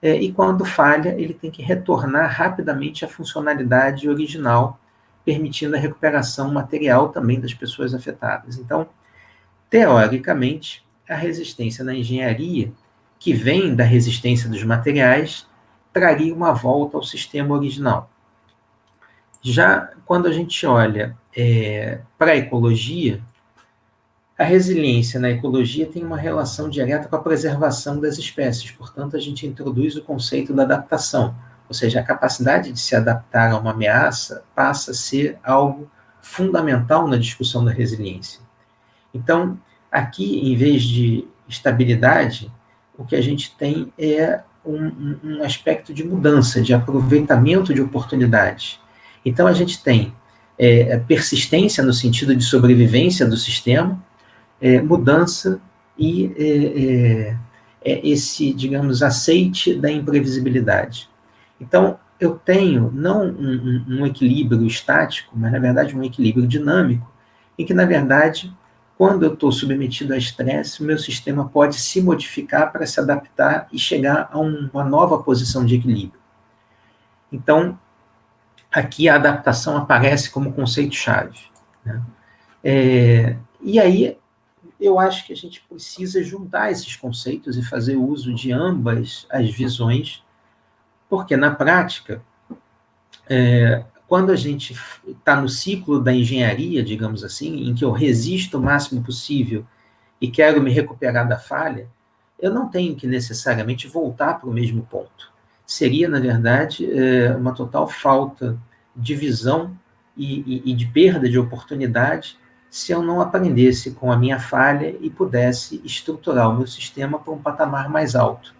e quando falha, ele tem que retornar rapidamente à funcionalidade original, permitindo a recuperação material também das pessoas afetadas. Então, teoricamente, a resistência na engenharia, que vem da resistência dos materiais, traria uma volta ao sistema original. Já quando a gente olha para a ecologia, A resiliência na ecologia tem uma relação direta com a preservação das espécies, portanto, a gente introduz o conceito da adaptação, ou seja, a capacidade de se adaptar a uma ameaça passa a ser algo fundamental na discussão da resiliência. Então, aqui, em vez de estabilidade, o que a gente tem é um aspecto de mudança, de aproveitamento de oportunidades. Então, a gente tem persistência no sentido de sobrevivência do sistema, mudança e esse, digamos, aceite da imprevisibilidade. Então, eu tenho não um equilíbrio estático, mas, na verdade, um equilíbrio dinâmico, em que, na verdade, quando eu estou submetido a estresse, o meu sistema pode se modificar para se adaptar e chegar a uma nova posição de equilíbrio. Então, aqui a adaptação aparece como conceito-chave, né? E aí, eu acho que a gente precisa juntar esses conceitos e fazer uso de ambas as visões, porque, na prática, quando a gente está no ciclo da engenharia, digamos assim, em que eu resisto o máximo possível e quero me recuperar da falha, eu não tenho que necessariamente voltar para o mesmo ponto. Seria, na verdade, uma total falta de visão e de perda de oportunidade se eu não aprendesse com a minha falha e pudesse estruturar o meu sistema para um patamar mais alto.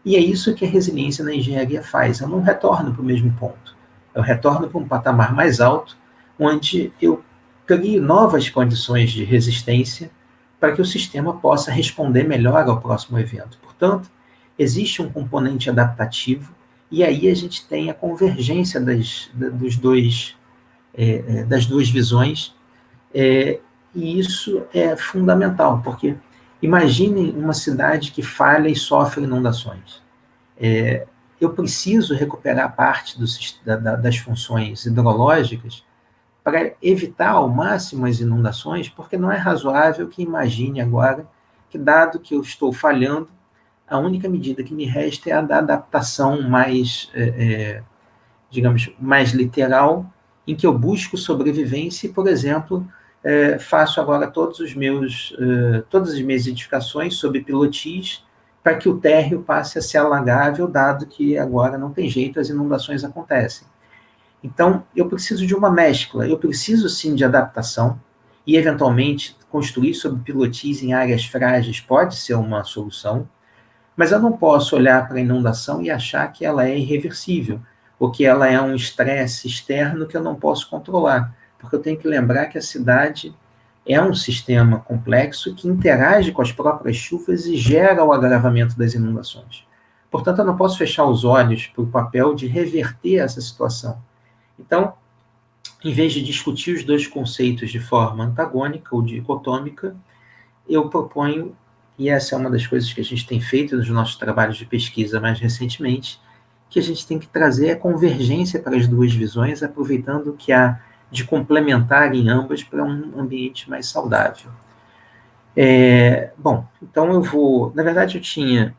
E é isso que a resiliência na engenharia faz. Eu não retorno para o mesmo ponto. Eu retorno para um patamar mais alto, onde eu crio novas condições de resistência para que o sistema possa responder melhor ao próximo evento. Portanto, existe um componente adaptativo, e aí a gente tem a convergência das duas visões, e isso é fundamental, porque imaginem uma cidade que falha e sofre inundações. Eu preciso recuperar parte das funções hidrológicas para evitar ao máximo as inundações, porque não é razoável que imagine agora que, dado que eu estou falhando, a única medida que me resta é a da adaptação mais, digamos, mais literal, em que eu busco sobrevivência e, por exemplo, faço agora todas as minhas edificações sob pilotis para que o térreo passe a ser alagável, dado que agora não tem jeito, as inundações acontecem. Então, eu preciso de uma mescla, eu preciso sim de adaptação, e eventualmente construir sob pilotis em áreas frágeis pode ser uma solução, mas eu não posso olhar para a inundação e achar que ela é irreversível, ou que ela é um estresse externo que eu não posso controlar, porque eu tenho que lembrar que a cidade é um sistema complexo que interage com as próprias chuvas e gera o agravamento das inundações. Portanto, eu não posso fechar os olhos para o papel de reverter essa situação. Então, em vez de discutir os dois conceitos de forma antagônica ou dicotômica, eu proponho, e essa é uma das coisas que a gente tem feito nos nossos trabalhos de pesquisa mais recentemente, que a gente tem que trazer a convergência para as duas visões, aproveitando o que há de complementar em ambas para um ambiente mais saudável. Bom, então eu vou... Na verdade, eu tinha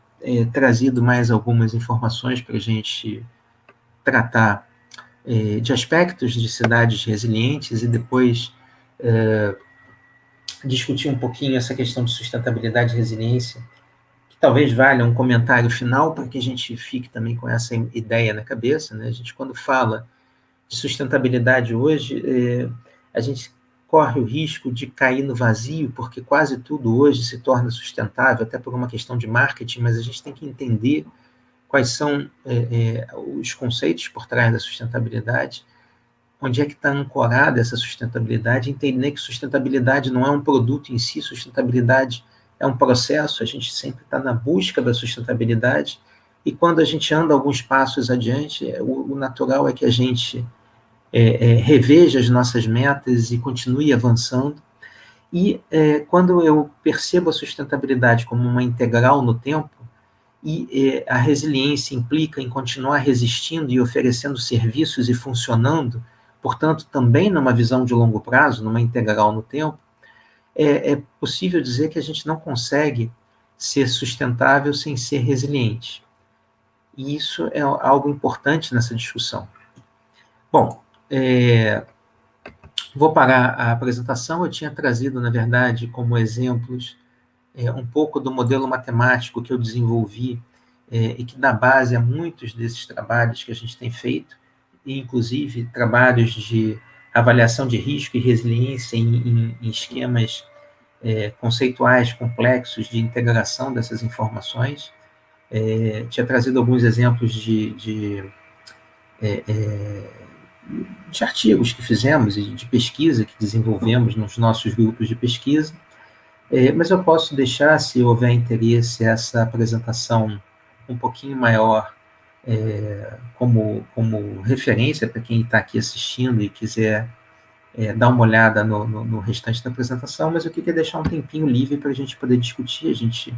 trazido mais algumas informações para a gente tratar de aspectos de cidades resilientes e depois discutir um pouquinho essa questão de sustentabilidade e resiliência, que talvez valha um comentário final para que a gente fique também com essa ideia na cabeça, né? A gente, quando fala de sustentabilidade hoje, a gente corre o risco de cair no vazio, porque quase tudo hoje se torna sustentável, até por uma questão de marketing, mas a gente tem que entender quais são os conceitos por trás da sustentabilidade, onde é que está ancorada essa sustentabilidade, entender que sustentabilidade não é um produto em si, sustentabilidade é um processo, a gente sempre está na busca da sustentabilidade, e quando a gente anda alguns passos adiante, o natural é que a gente reveja as nossas metas e continue avançando, e quando eu percebo a sustentabilidade como uma integral no tempo, e a resiliência implica em continuar resistindo e oferecendo serviços e funcionando, portanto, também numa visão de longo prazo, numa integral no tempo, é possível dizer que a gente não consegue ser sustentável sem ser resiliente. E isso é algo importante nessa discussão. Bom, Vou parar a apresentação. Eu tinha trazido, na verdade, como exemplos, um pouco do modelo matemático que eu desenvolvi e que dá base a muitos desses trabalhos que a gente tem feito, e inclusive trabalhos de avaliação de risco e resiliência em esquemas conceituais complexos de integração dessas informações. Tinha trazido alguns exemplos de artigos que fizemos e de pesquisa que desenvolvemos nos nossos grupos de pesquisa, mas eu posso deixar, se houver interesse, essa apresentação um pouquinho maior como referência para quem está aqui assistindo e quiser dar uma olhada no restante da apresentação, mas eu queria deixar um tempinho livre para a gente poder discutir. A gente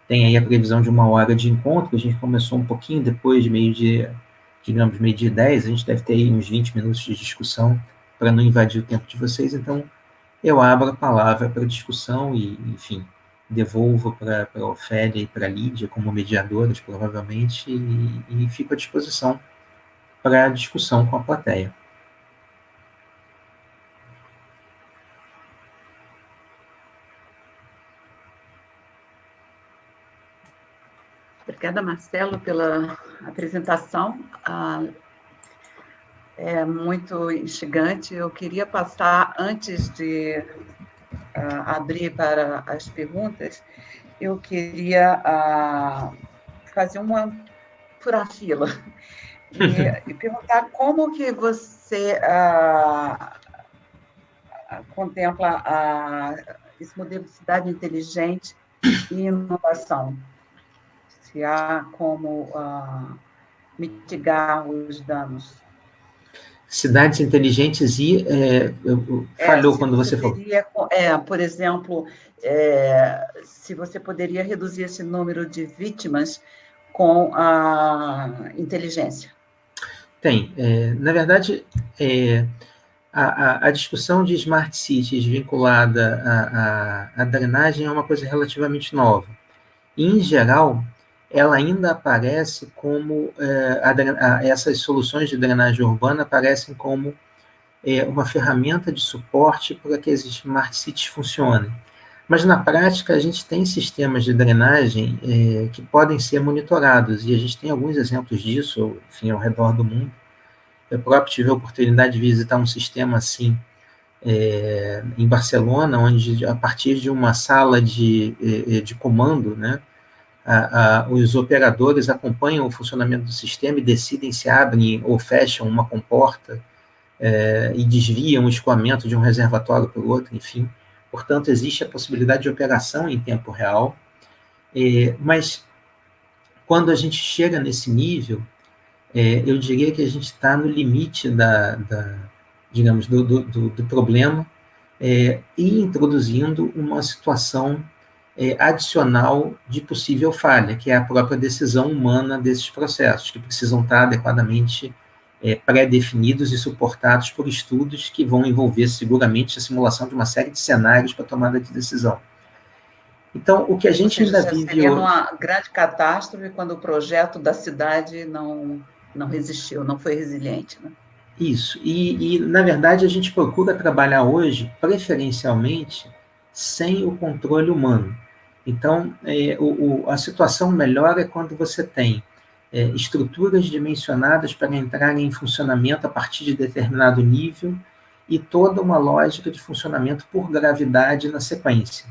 tem aí a previsão de 1 hora de encontro, a gente começou um pouquinho depois de meio-dia, digamos, meio-dia 10, a gente deve ter aí uns 20 minutos de discussão para não invadir o tempo de vocês, então eu abro a palavra para discussão e, enfim, devolvo para a Ofélia e para a Lídia como mediadoras, provavelmente, e fico à disposição para a discussão com a plateia. Obrigada, Marcelo, pela apresentação. É muito instigante. Eu queria passar, antes de abrir para as perguntas, eu queria fazer uma fura-fila e perguntar como que você contempla esse modelo de cidade inteligente e inovação. Se há como mitigar os danos. Cidades inteligentes e... falhou quando você falou. Por exemplo, se você poderia reduzir esse número de vítimas com a inteligência. Tem. Na verdade, a discussão de smart cities vinculada à drenagem é uma coisa relativamente nova. Em geral, ela ainda aparece como... essas soluções de drenagem urbana aparecem como uma ferramenta de suporte para que as smart cities funcionem. Mas, na prática, a gente tem sistemas de drenagem que podem ser monitorados, e a gente tem alguns exemplos disso, enfim, ao redor do mundo. Eu próprio tive a oportunidade de visitar um sistema assim em Barcelona, onde, a partir de uma sala de comando, né, os operadores acompanham o funcionamento do sistema e decidem se abrem ou fecham uma comporta e desviam o escoamento de um reservatório para o outro, enfim. Portanto, existe a possibilidade de operação em tempo real, mas quando a gente chega nesse nível, eu diria que a gente está no limite digamos, do problema e introduzindo uma situação adicional de possível falha, que é a própria decisão humana desses processos, que precisam estar adequadamente pré-definidos e suportados por estudos que vão envolver seguramente a simulação de uma série de cenários para tomada de decisão. Então, o que a gente ainda vive seria uma grande catástrofe quando o projeto da cidade não resistiu, não foi resiliente, né? Isso, e na verdade a gente procura trabalhar hoje, preferencialmente, sem o controle humano. Então, a situação melhor é quando você tem estruturas dimensionadas para entrarem em funcionamento a partir de determinado nível e toda uma lógica de funcionamento por gravidade na sequência,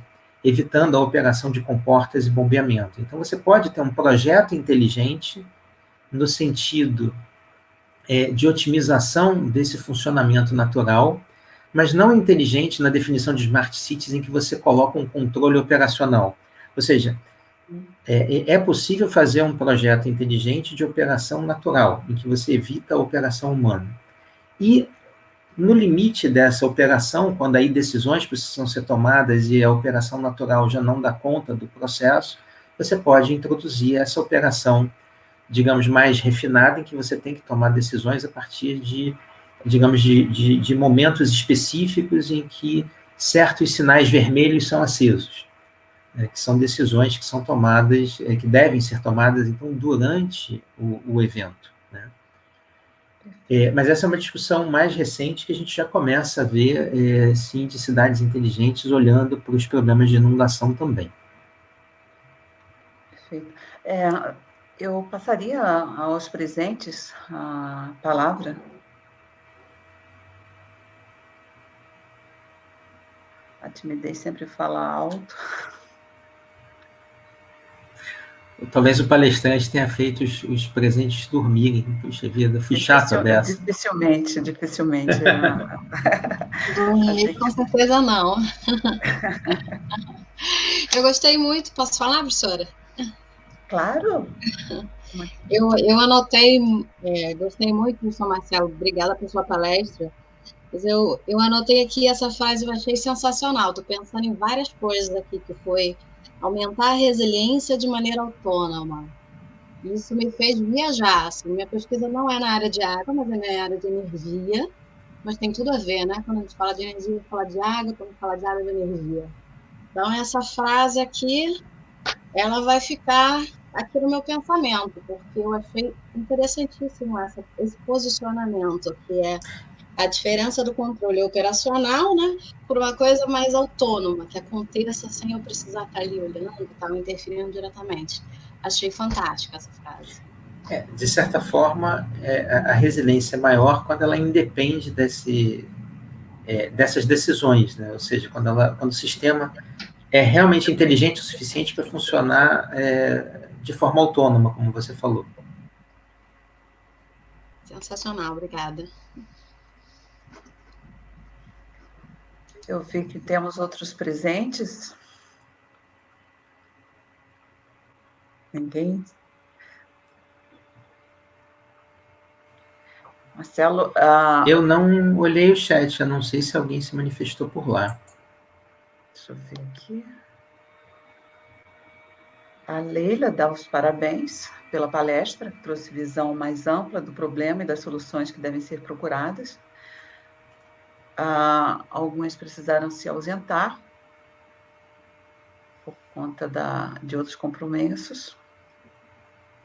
evitando a operação de comportas e bombeamento. Então, você pode ter um projeto inteligente no sentido de otimização desse funcionamento natural, mas não inteligente na definição de smart cities em que você coloca um controle operacional. Ou seja, é possível fazer um projeto inteligente de operação natural, em que você evita a operação humana. E, no limite dessa operação, quando aí decisões precisam ser tomadas e a operação natural já não dá conta do processo, você pode introduzir essa operação, digamos, mais refinada, em que você tem que tomar decisões a partir de momentos específicos em que certos sinais vermelhos são acesos, que são decisões que são tomadas, que devem ser tomadas, então, durante o evento, né? Mas essa é uma discussão mais recente que a gente já começa a ver, sim, de cidades inteligentes olhando para os problemas de inundação também. Perfeito. Eu passaria aos presentes a palavra. A timidez sempre fala alto. Talvez o palestrante tenha feito os presentes dormirem. Puxa vida, fui chata dessa. Dificilmente. Dormir, com certeza não. Eu gostei muito, posso falar, professora? Claro. Eu anotei, gostei muito, professor Marcelo, obrigada pela sua palestra, mas eu anotei aqui essa frase, eu achei sensacional, estou pensando em várias coisas aqui, que foi aumentar a resiliência de maneira autônoma. Isso me fez viajar, assim, minha pesquisa não é na área de água, mas é na área de energia, mas tem tudo a ver, né? Quando a gente fala de energia, fala de água, quando fala de água, de energia. Então, essa frase aqui, ela vai ficar aqui no meu pensamento, porque eu achei interessantíssimo esse posicionamento, que é a diferença do controle operacional, né, por uma coisa mais autônoma, que aconteça sem eu precisar estar ali olhando, estar interferindo diretamente. Achei fantástica essa frase. De certa forma, a resiliência é maior quando ela independe dessas decisões, né? Ou seja, quando o sistema é realmente inteligente o suficiente para funcionar de forma autônoma, como você falou. Sensacional, obrigada. Eu vi que temos outros presentes. Ninguém? Marcelo... Eu não olhei o chat, eu não sei se alguém se manifestou por lá. Deixa eu ver aqui. A Leila dá os parabéns pela palestra, trouxe visão mais ampla do problema e das soluções que devem ser procuradas. Alguns precisaram se ausentar por conta de outros compromissos.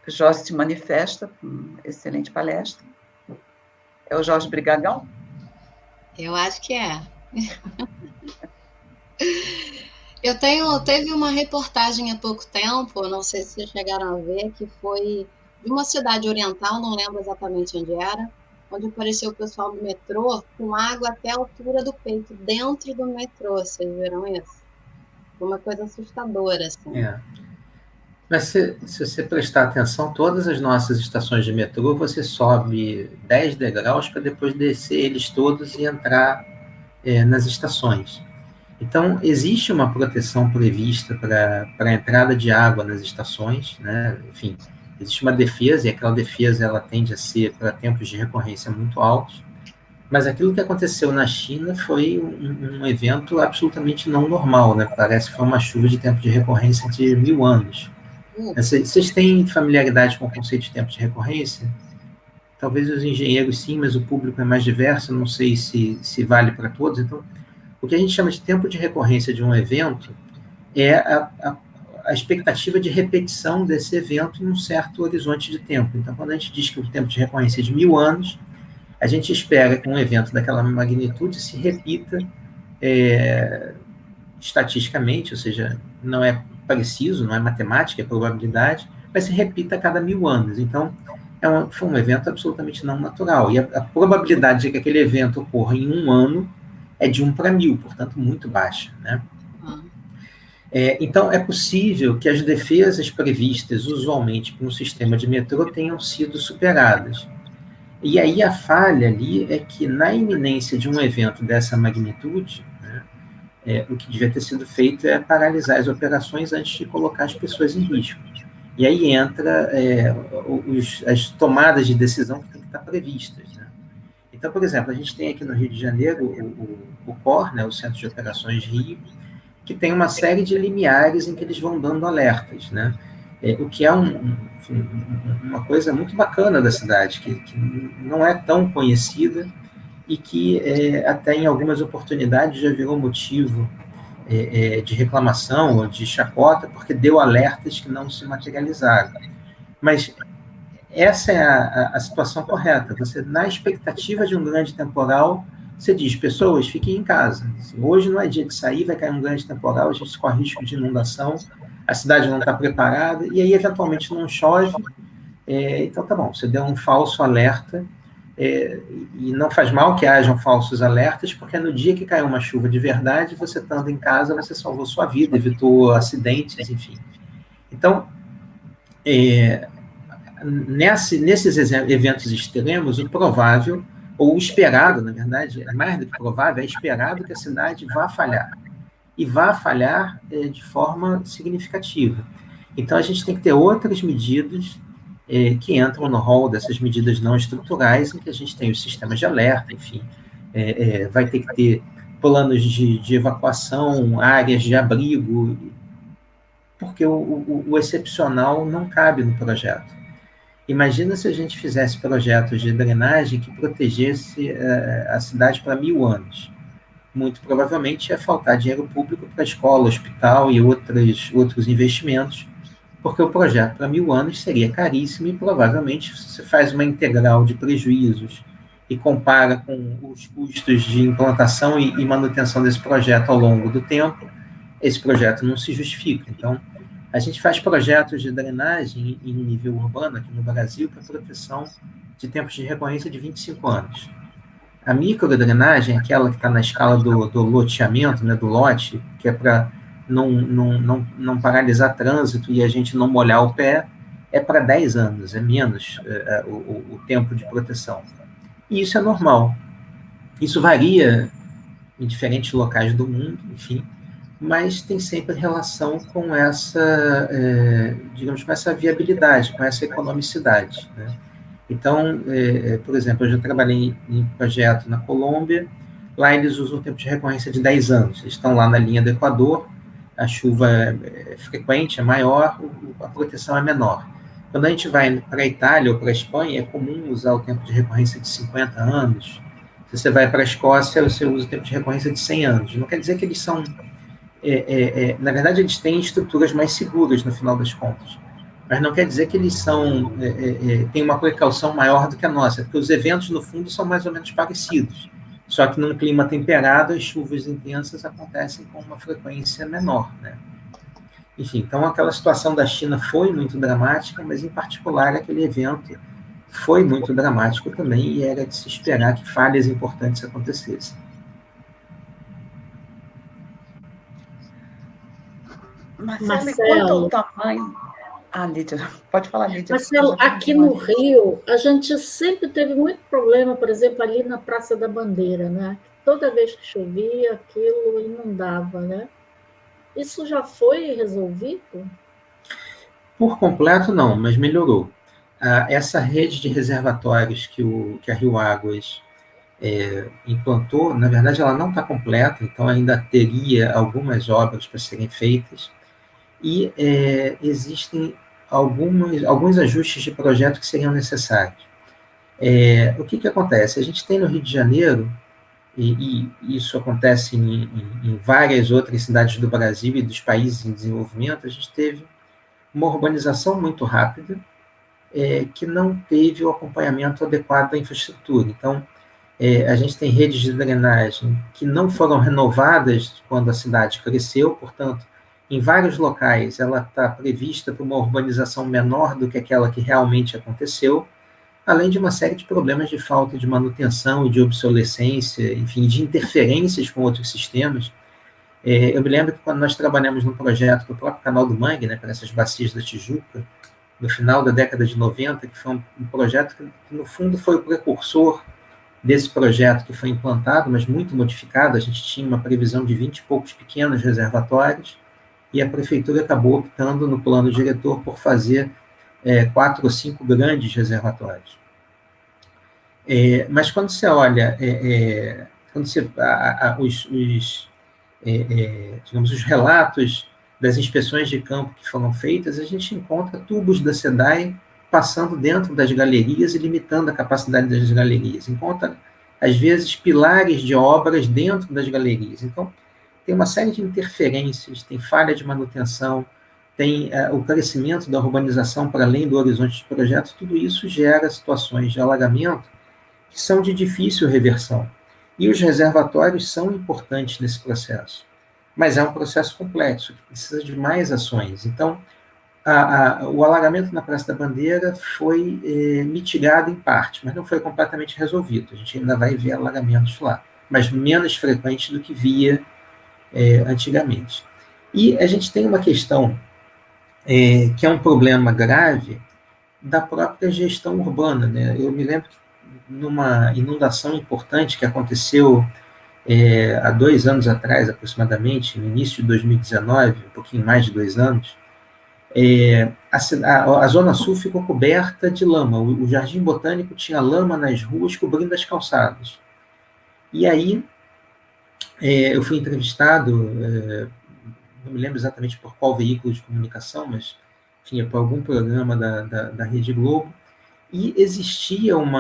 Jorge se manifesta com excelente palestra. É o Jorge Brigagão? Eu acho que é. Teve uma reportagem há pouco tempo, não sei se vocês chegaram a ver, que foi de uma cidade oriental, não lembro exatamente onde era, onde apareceu o pessoal do metrô com água até a altura do peito, dentro do metrô. Vocês viram isso? Uma coisa assustadora, assim. Mas se você prestar atenção, todas as nossas estações de metrô, você sobe 10 degraus para depois descer eles todos e entrar nas estações. Então, existe uma proteção prevista para a entrada de água nas estações, né? Enfim, existe uma defesa, e aquela defesa ela tende a ser para tempos de recorrência muito altos, mas aquilo que aconteceu na China foi um evento absolutamente não normal, né? Parece que foi uma chuva de tempo de recorrência de 1000 anos. Vocês têm familiaridade com o conceito de tempo de recorrência? Talvez os engenheiros sim, mas o público é mais diverso, não sei se vale para todos. Então, o que a gente chama de tempo de recorrência de um evento é a expectativa de repetição desse evento em um certo horizonte de tempo. Então, quando a gente diz que o tempo de recorrência é de 1000 anos, a gente espera que um evento daquela magnitude se repita estatisticamente, ou seja, não é preciso, não é matemática, é probabilidade, mas se repita a cada 1000 anos. Então, foi um evento absolutamente não natural. E a probabilidade de que aquele evento ocorra em um ano é de 1 para 1000, portanto, muito baixa, né? Então, é possível que as defesas previstas usualmente para um sistema de metrô tenham sido superadas. E aí a falha ali é que, na iminência de um evento dessa magnitude, né, o que devia ter sido feito é paralisar as operações antes de colocar as pessoas em risco. E aí entra as tomadas de decisão que têm que estar previstas, né? Então, por exemplo, a gente tem aqui no Rio de Janeiro o COR, né, o Centro de Operações Rio, que tem uma série de limiares em que eles vão dando alertas, né? O que é uma coisa muito bacana da cidade, que não é tão conhecida e que até em algumas oportunidades já virou motivo de reclamação ou de chacota, porque deu alertas que não se materializaram. Mas essa é a situação correta. Você, na expectativa de um grande temporal, você diz, pessoas, fiquem em casa. Assim, hoje não é dia de sair, vai cair um grande temporal, a gente corre risco de inundação, a cidade não está preparada, e aí, eventualmente, não chove. Então, tá bom, você deu um falso alerta, e não faz mal que hajam falsos alertas, porque no dia que caiu uma chuva de verdade, você estando em casa, você salvou sua vida, evitou acidentes, enfim. Então, nesses eventos extremos, o provável, ou o esperado, na verdade, é mais do que provável, é esperado que a cidade vá falhar. E vá falhar de forma significativa. Então, a gente tem que ter outras medidas que entram no rol dessas medidas não estruturais, em que a gente tem os sistemas de alerta, enfim, vai ter que ter planos de evacuação, áreas de abrigo, porque o excepcional não cabe no projeto. Imagina se a gente fizesse projetos de drenagem que protegesse a cidade para 1000 anos. Muito provavelmente ia faltar dinheiro público para escola, hospital e outros investimentos, porque o projeto para 1000 anos seria caríssimo e provavelmente se você faz uma integral de prejuízos e compara com os custos de implantação e manutenção desse projeto ao longo do tempo, esse projeto não se justifica. Então, a gente faz projetos de drenagem em nível urbano aqui no Brasil para proteção de tempos de recorrência de 25 anos. A microdrenagem, aquela que está na escala do loteamento, né, do lote, que é para não paralisar trânsito e a gente não molhar o pé, é para 10 anos, é menos o tempo de proteção. E isso é normal. Isso varia em diferentes locais do mundo, enfim, mas tem sempre relação com essa, digamos, com essa viabilidade, com essa economicidade, né? Então, por exemplo, eu já trabalhei em projeto na Colômbia, lá eles usam o tempo de recorrência de 10 anos, eles estão lá na linha do Equador, a chuva é frequente, é maior, a proteção é menor. Quando a gente vai para a Itália ou para a Espanha, é comum usar o tempo de recorrência de 50 anos. Se você vai para a Escócia, você usa o tempo de recorrência de 100 anos. Não quer dizer que eles são... na verdade, eles têm estruturas mais seguras, no final das contas. Mas não quer dizer que eles têm uma precaução maior do que a nossa, porque os eventos, no fundo, são mais ou menos parecidos. Só que num clima temperado, as chuvas intensas acontecem com uma frequência menor, né? Enfim, então aquela situação da China foi muito dramática, mas em particular aquele evento foi muito dramático também e era de se esperar que falhas importantes acontecessem. Marcelo, e quanto ao tamanho... Lídia, pode falar, Lídia. Marcelo, aqui no Rio, a gente sempre teve muito problema, por exemplo, ali na Praça da Bandeira, né? Toda vez que chovia, aquilo inundava, né? Isso já foi resolvido? Por completo, não, mas melhorou. Essa rede de reservatórios que a Rio Águas implantou, na verdade, ela não está completa, então ainda teria algumas obras para serem feitas, e existem alguns ajustes de projeto que seriam necessários. O que acontece? A gente tem no Rio de Janeiro, e isso acontece em várias outras cidades do Brasil e dos países em desenvolvimento, a gente teve uma urbanização muito rápida, que não teve o acompanhamento adequado da infraestrutura. Então, a gente tem redes de drenagem que não foram renovadas quando a cidade cresceu, portanto, em vários locais ela está prevista para uma urbanização menor do que aquela que realmente aconteceu, além de uma série de problemas de falta de manutenção e de obsolescência, enfim, de interferências com outros sistemas. Eu me lembro que quando nós trabalhamos num projeto para o próprio Canal do Mangue, né, para essas bacias da Tijuca, no final da década de 90, que foi um projeto que, no fundo, foi o precursor desse projeto que foi implantado, mas muito modificado. A gente tinha uma previsão de 20 e poucos pequenos reservatórios, e a prefeitura acabou optando no plano diretor por fazer 4 ou 5 grandes reservatórios. Mas quando você olha, digamos, os relatos das inspeções de campo que foram feitas, a gente encontra tubos da SEDAI passando dentro das galerias e limitando a capacidade das galerias. Encontra, às vezes, pilares de obras dentro das galerias. Então, tem uma série de interferências, tem falha de manutenção, tem o crescimento da urbanização para além do horizonte de projeto, tudo isso gera situações de alagamento que são de difícil reversão. E os reservatórios são importantes nesse processo. Mas é um processo complexo, que precisa de mais ações. Então, o alagamento na Praça da Bandeira foi mitigado em parte, mas não foi completamente resolvido. A gente ainda vai ver alagamentos lá, mas menos frequentes do que via antigamente. E a gente tem uma questão que é um problema grave da própria gestão urbana, né? Eu me lembro que numa inundação importante que aconteceu há 2 anos atrás, aproximadamente, no início de 2019, um pouquinho mais de 2 anos, a Zona Sul ficou coberta de lama. O Jardim Botânico tinha lama nas ruas, cobrindo as calçadas. E aí, eu fui entrevistado, não me lembro exatamente por qual veículo de comunicação, mas, enfim, por algum programa da Rede Globo, e existia um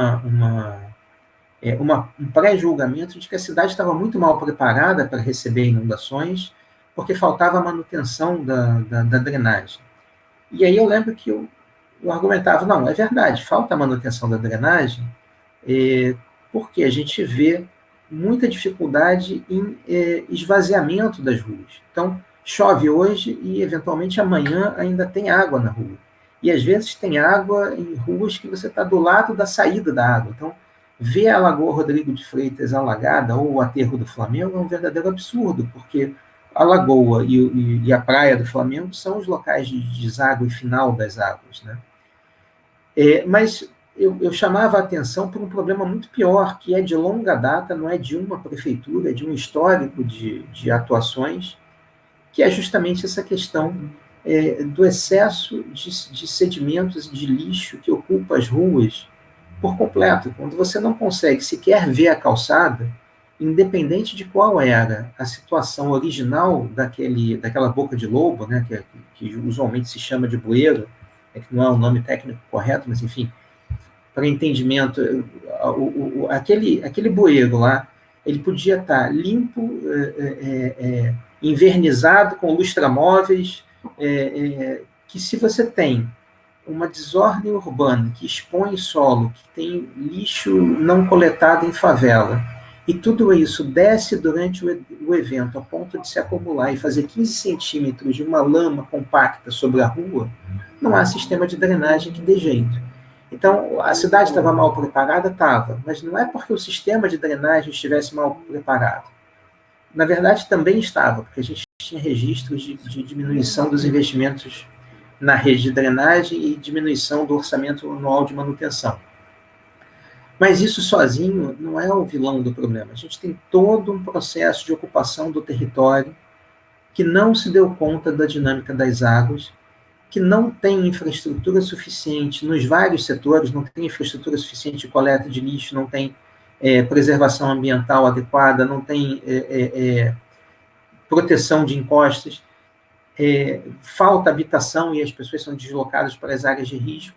pré-julgamento de que a cidade estava muito mal preparada para receber inundações, porque faltava a manutenção da drenagem. E aí eu lembro que eu argumentava, não, é verdade, falta a manutenção da drenagem, porque a gente vê muita dificuldade em esvaziamento das ruas. Então, chove hoje e, eventualmente, amanhã ainda tem água na rua. E, às vezes, tem água em ruas que você está do lado da saída da água. Então, ver a Lagoa Rodrigo de Freitas alagada ou o aterro do Flamengo é um verdadeiro absurdo, porque a Lagoa e a praia do Flamengo são os locais de deságue final das águas, né? Mas eu chamava a atenção por um problema muito pior, que é de longa data, não é de uma prefeitura, é de um histórico de atuações, que é justamente essa questão do excesso de sedimentos e de lixo que ocupa as ruas por completo. Quando você não consegue sequer ver a calçada, independente de qual era a situação original daquela boca de lobo, né, que usualmente se chama de bueiro, que não é o nome técnico correto, mas, enfim, para entendimento, aquele bueiro lá, ele podia estar limpo, envernizado, com lustramóveis, que se você tem uma desordem urbana que expõe solo, que tem lixo não coletado em favela, e tudo isso desce durante o evento a ponto de se acumular e fazer 15 centímetros de uma lama compacta sobre a rua, não há sistema de drenagem que dê jeito. Então, a cidade estava mal preparada? Estava, mas não é porque o sistema de drenagem estivesse mal preparado. Na verdade, também estava, porque a gente tinha registros de diminuição dos investimentos na rede de drenagem e diminuição do orçamento anual de manutenção. Mas isso sozinho não é o vilão do problema. A gente tem todo um processo de ocupação do território que não se deu conta da dinâmica das águas, que não tem infraestrutura suficiente nos vários setores, não tem infraestrutura suficiente de coleta de lixo, não tem preservação ambiental adequada, não tem proteção de encostas, falta habitação e as pessoas são deslocadas para as áreas de risco.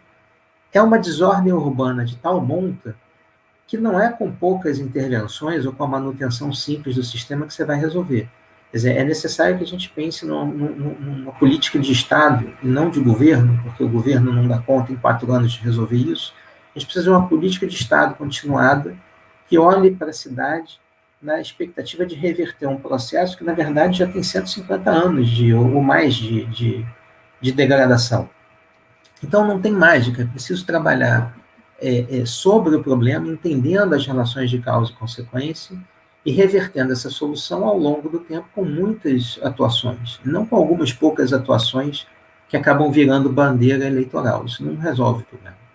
É uma desordem urbana de tal monta que não é com poucas intervenções ou com a manutenção simples do sistema que você vai resolver. Quer dizer, é necessário que a gente pense numa política de Estado e não de governo, porque o governo não dá conta em 4 anos de resolver isso. A gente precisa de uma política de Estado continuada que olhe para a cidade na expectativa de reverter um processo que, na verdade, já tem 150 anos ou mais de degradação. Então, não tem mágica, é preciso trabalhar sobre o problema, entendendo as relações de causa e consequência, e revertendo essa solução ao longo do tempo com muitas atuações, não com algumas poucas atuações que acabam virando bandeira eleitoral. Isso não resolve o problema.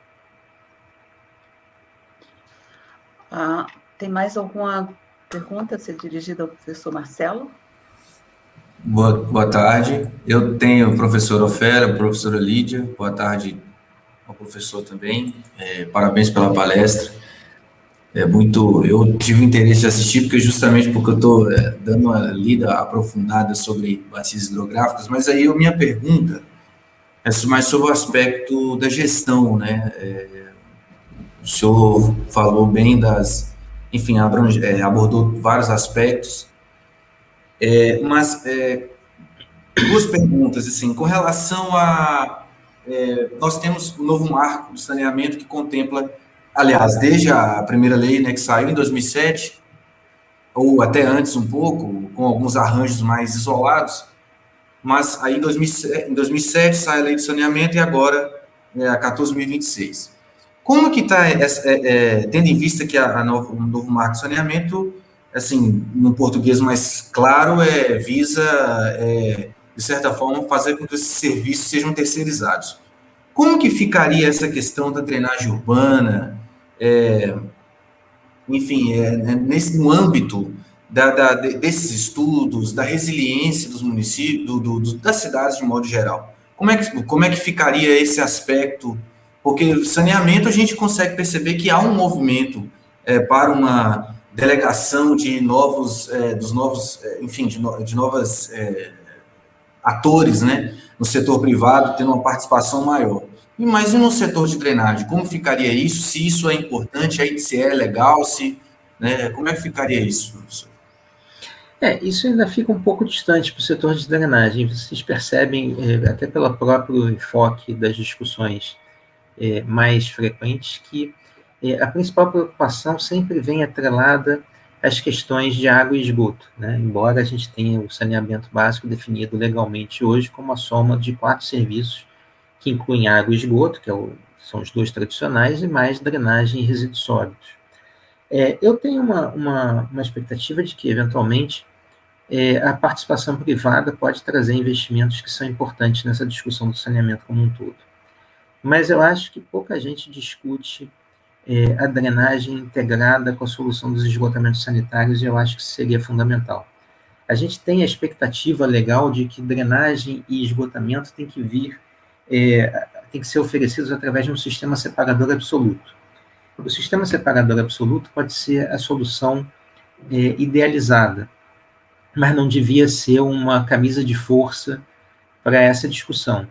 Tem mais alguma pergunta a ser dirigida ao professor Marcelo? Boa tarde. Eu tenho o professor Ofélia, a professora Lídia. Boa tarde ao professor também. Parabéns pela palestra. Eu tive interesse de assistir justamente porque eu estou dando uma lida aprofundada sobre bacias hidrográficas, mas aí a minha pergunta é mais sobre o aspecto da gestão, né? O senhor falou bem enfim, abordou vários aspectos, mas duas perguntas, assim, com relação a... nós temos o novo marco de saneamento que contempla, aliás, desde a primeira lei, né, que saiu em 2007, ou até antes um pouco, com alguns arranjos mais isolados, mas aí em 2007 sai a lei de saneamento e agora a 14.026. Como que está, tendo em vista que o novo marco de saneamento, assim, no português mais claro, visa, de certa forma, fazer com que esses serviços sejam terceirizados. Como que ficaria essa questão da drenagem urbana, enfim, no âmbito desses estudos, da resiliência dos municípios, das cidades de modo geral? Como é que ficaria esse aspecto? Porque saneamento a gente consegue perceber que há um movimento para uma delegação de novos, enfim, de novas atores, né, no setor privado, tendo uma participação maior. Mas e no setor de drenagem? Como ficaria isso? Se isso é importante, se é legal, né, como é que ficaria isso, professor? Isso ainda fica um pouco distante para o setor de drenagem. Vocês percebem, até pelo próprio enfoque das discussões mais frequentes, que a principal preocupação sempre vem atrelada às questões de água e esgoto, né? Embora a gente tenha o saneamento básico definido legalmente hoje como a soma de 4 serviços que incluem água e esgoto, que são os 2 tradicionais, e mais drenagem e resíduos sólidos. Eu tenho uma expectativa de que, eventualmente, a participação privada pode trazer investimentos que são importantes nessa discussão do saneamento como um todo. Mas eu acho que pouca gente discute a drenagem integrada com a solução dos esgotamentos sanitários, e eu acho que isso seria fundamental. A gente tem a expectativa legal de que drenagem e esgotamento tem que ser oferecidos através de um sistema separador absoluto. O sistema separador absoluto pode ser a solução idealizada, mas não devia ser uma camisa de força para essa discussão.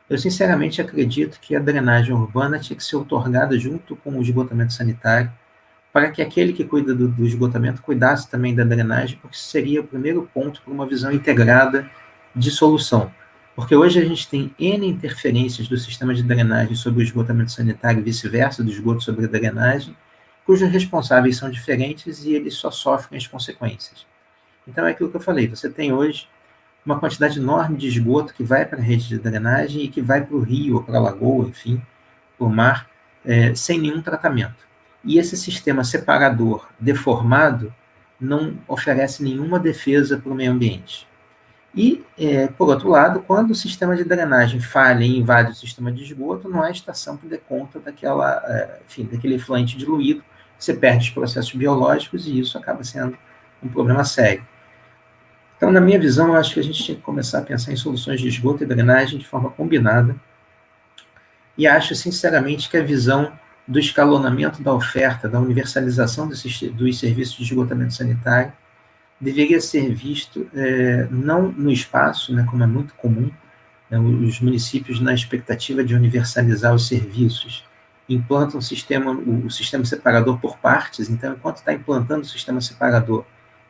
Eu, sinceramente, acredito que a drenagem urbana tinha que ser otorgada junto com o esgotamento sanitário, para que aquele que cuida do esgotamento cuidasse também da drenagem, porque seria o primeiro ponto para uma visão integrada de solução. Porque hoje a gente tem N interferências do sistema de drenagem sobre o esgotamento sanitário e vice-versa, do esgoto sobre a drenagem, cujos responsáveis são diferentes e eles só sofrem as consequências. Então é aquilo que eu falei, você tem hoje uma quantidade enorme de esgoto que vai para a rede de drenagem e que vai para o rio, ou para a lagoa, enfim, para o mar, sem nenhum tratamento. E esse sistema separador deformado não oferece nenhuma defesa para o meio ambiente. E, por outro lado, quando o sistema de drenagem falha e invade o sistema de esgoto, não há estação que dê conta daquele efluente diluído, você perde os processos biológicos e isso acaba sendo um problema sério. Então, na minha visão, eu acho que a gente tinha que começar a pensar em soluções de esgoto e drenagem de forma combinada. E acho, sinceramente, que a visão do escalonamento da oferta, da universalização dos serviços de esgotamento sanitário, deveria ser visto não no espaço, né, como é muito comum, né, os municípios, na expectativa de universalizar os serviços, implantam o sistema separador por partes. Então, enquanto está implantando o sistema separador,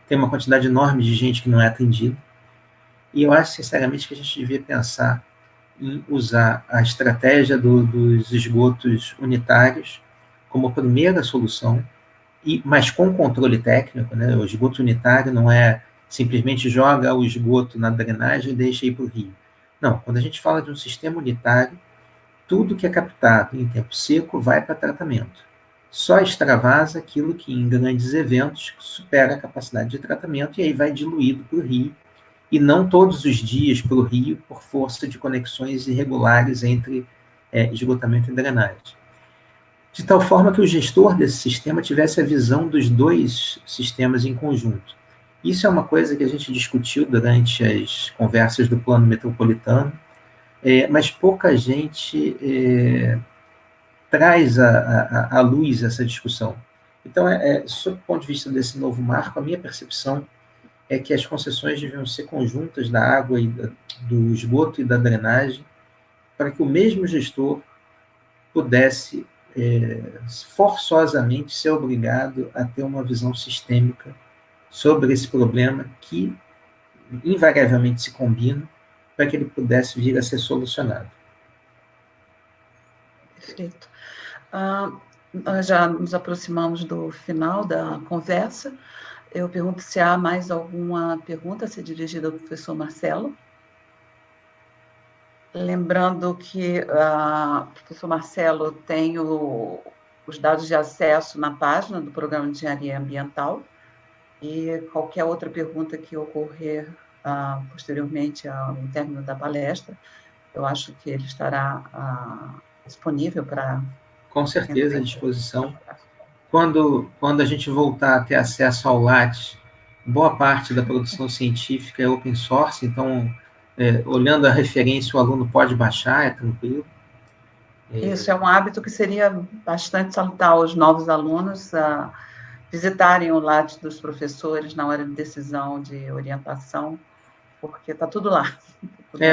tem uma quantidade enorme de gente que não é atendida, e eu acho, sinceramente, que a gente devia pensar em usar a estratégia dos esgotos unitários como primeira solução, mas com controle técnico, né? O esgoto unitário não é simplesmente joga o esgoto na drenagem e deixa ir para o rio. Não, quando a gente fala de um sistema unitário, tudo que é captado em tempo seco vai para tratamento. Só extravasa aquilo que, em grandes eventos, supera a capacidade de tratamento e aí vai diluído para o rio, e não todos os dias para o rio por força de conexões irregulares entre esgotamento e drenagem. De tal forma que o gestor desse sistema tivesse a visão dos 2 sistemas em conjunto. Isso é uma coisa que a gente discutiu durante as conversas do plano metropolitano, mas pouca gente traz à luz essa discussão. Então, sob o ponto de vista desse novo marco, a minha percepção é que as concessões deviam ser conjuntas da água, do esgoto e da drenagem, para que o mesmo gestor pudesse forçosamente ser obrigado a ter uma visão sistêmica sobre esse problema que invariavelmente se combina para que ele pudesse vir a ser solucionado. Perfeito. Nós já nos aproximamos do final da conversa. Eu pergunto se há mais alguma pergunta a ser dirigida ao professor Marcelo. Lembrando que o professor Marcelo tem os dados de acesso na página do Programa de Engenharia Ambiental, e qualquer outra pergunta que ocorrer posteriormente ao término da palestra, eu acho que ele estará disponível para... Com certeza, à disposição. Quando a gente voltar a ter acesso ao Lattes, boa parte da produção científica é open source, então, olhando a referência, o aluno pode baixar, é tranquilo. Isso é um hábito que seria bastante salutar aos novos alunos visitarem o Lattes dos professores na hora de decisão de orientação, porque está tudo lá.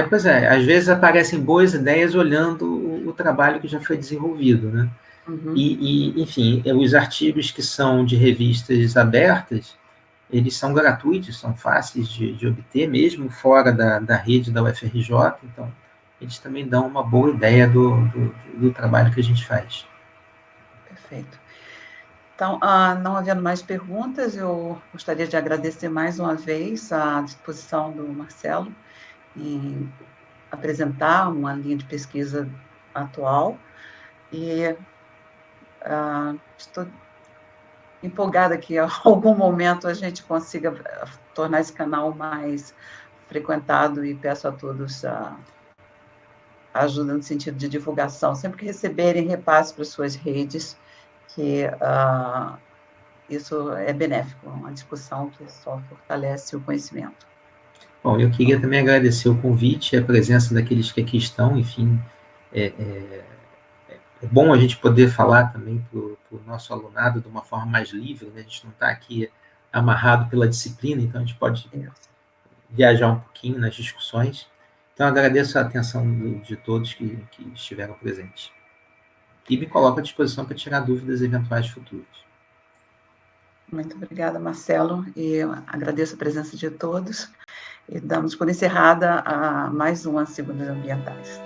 Pois é, às vezes aparecem boas ideias olhando o trabalho que já foi desenvolvido, né? Uhum. Enfim, os artigos que são de revistas abertas, eles são gratuitos, são fáceis de obter, mesmo fora da rede da UFRJ, então eles também dão uma boa ideia do trabalho que a gente faz. Perfeito. Então, não havendo mais perguntas, eu gostaria de agradecer mais uma vez a disposição do Marcelo em apresentar uma linha de pesquisa atual, e estou empolgada que em algum momento a gente consiga tornar esse canal mais frequentado, e peço a todos a ajuda no sentido de divulgação, sempre que receberem, repasse para suas redes, que isso é benéfico, uma discussão que só fortalece o conhecimento. Bom, eu queria também agradecer o convite, a presença daqueles que aqui estão, enfim, é bom a gente poder falar também para o nosso alunado de uma forma mais livre, né? A gente não está aqui amarrado pela disciplina, então a gente pode viajar um pouquinho nas discussões. Então, agradeço a atenção de todos que estiveram presentes. E me coloco à disposição para tirar dúvidas eventuais futuras. Muito obrigada, Marcelo, e agradeço a presença de todos, e damos por encerrada mais uma Segundas Ambientais.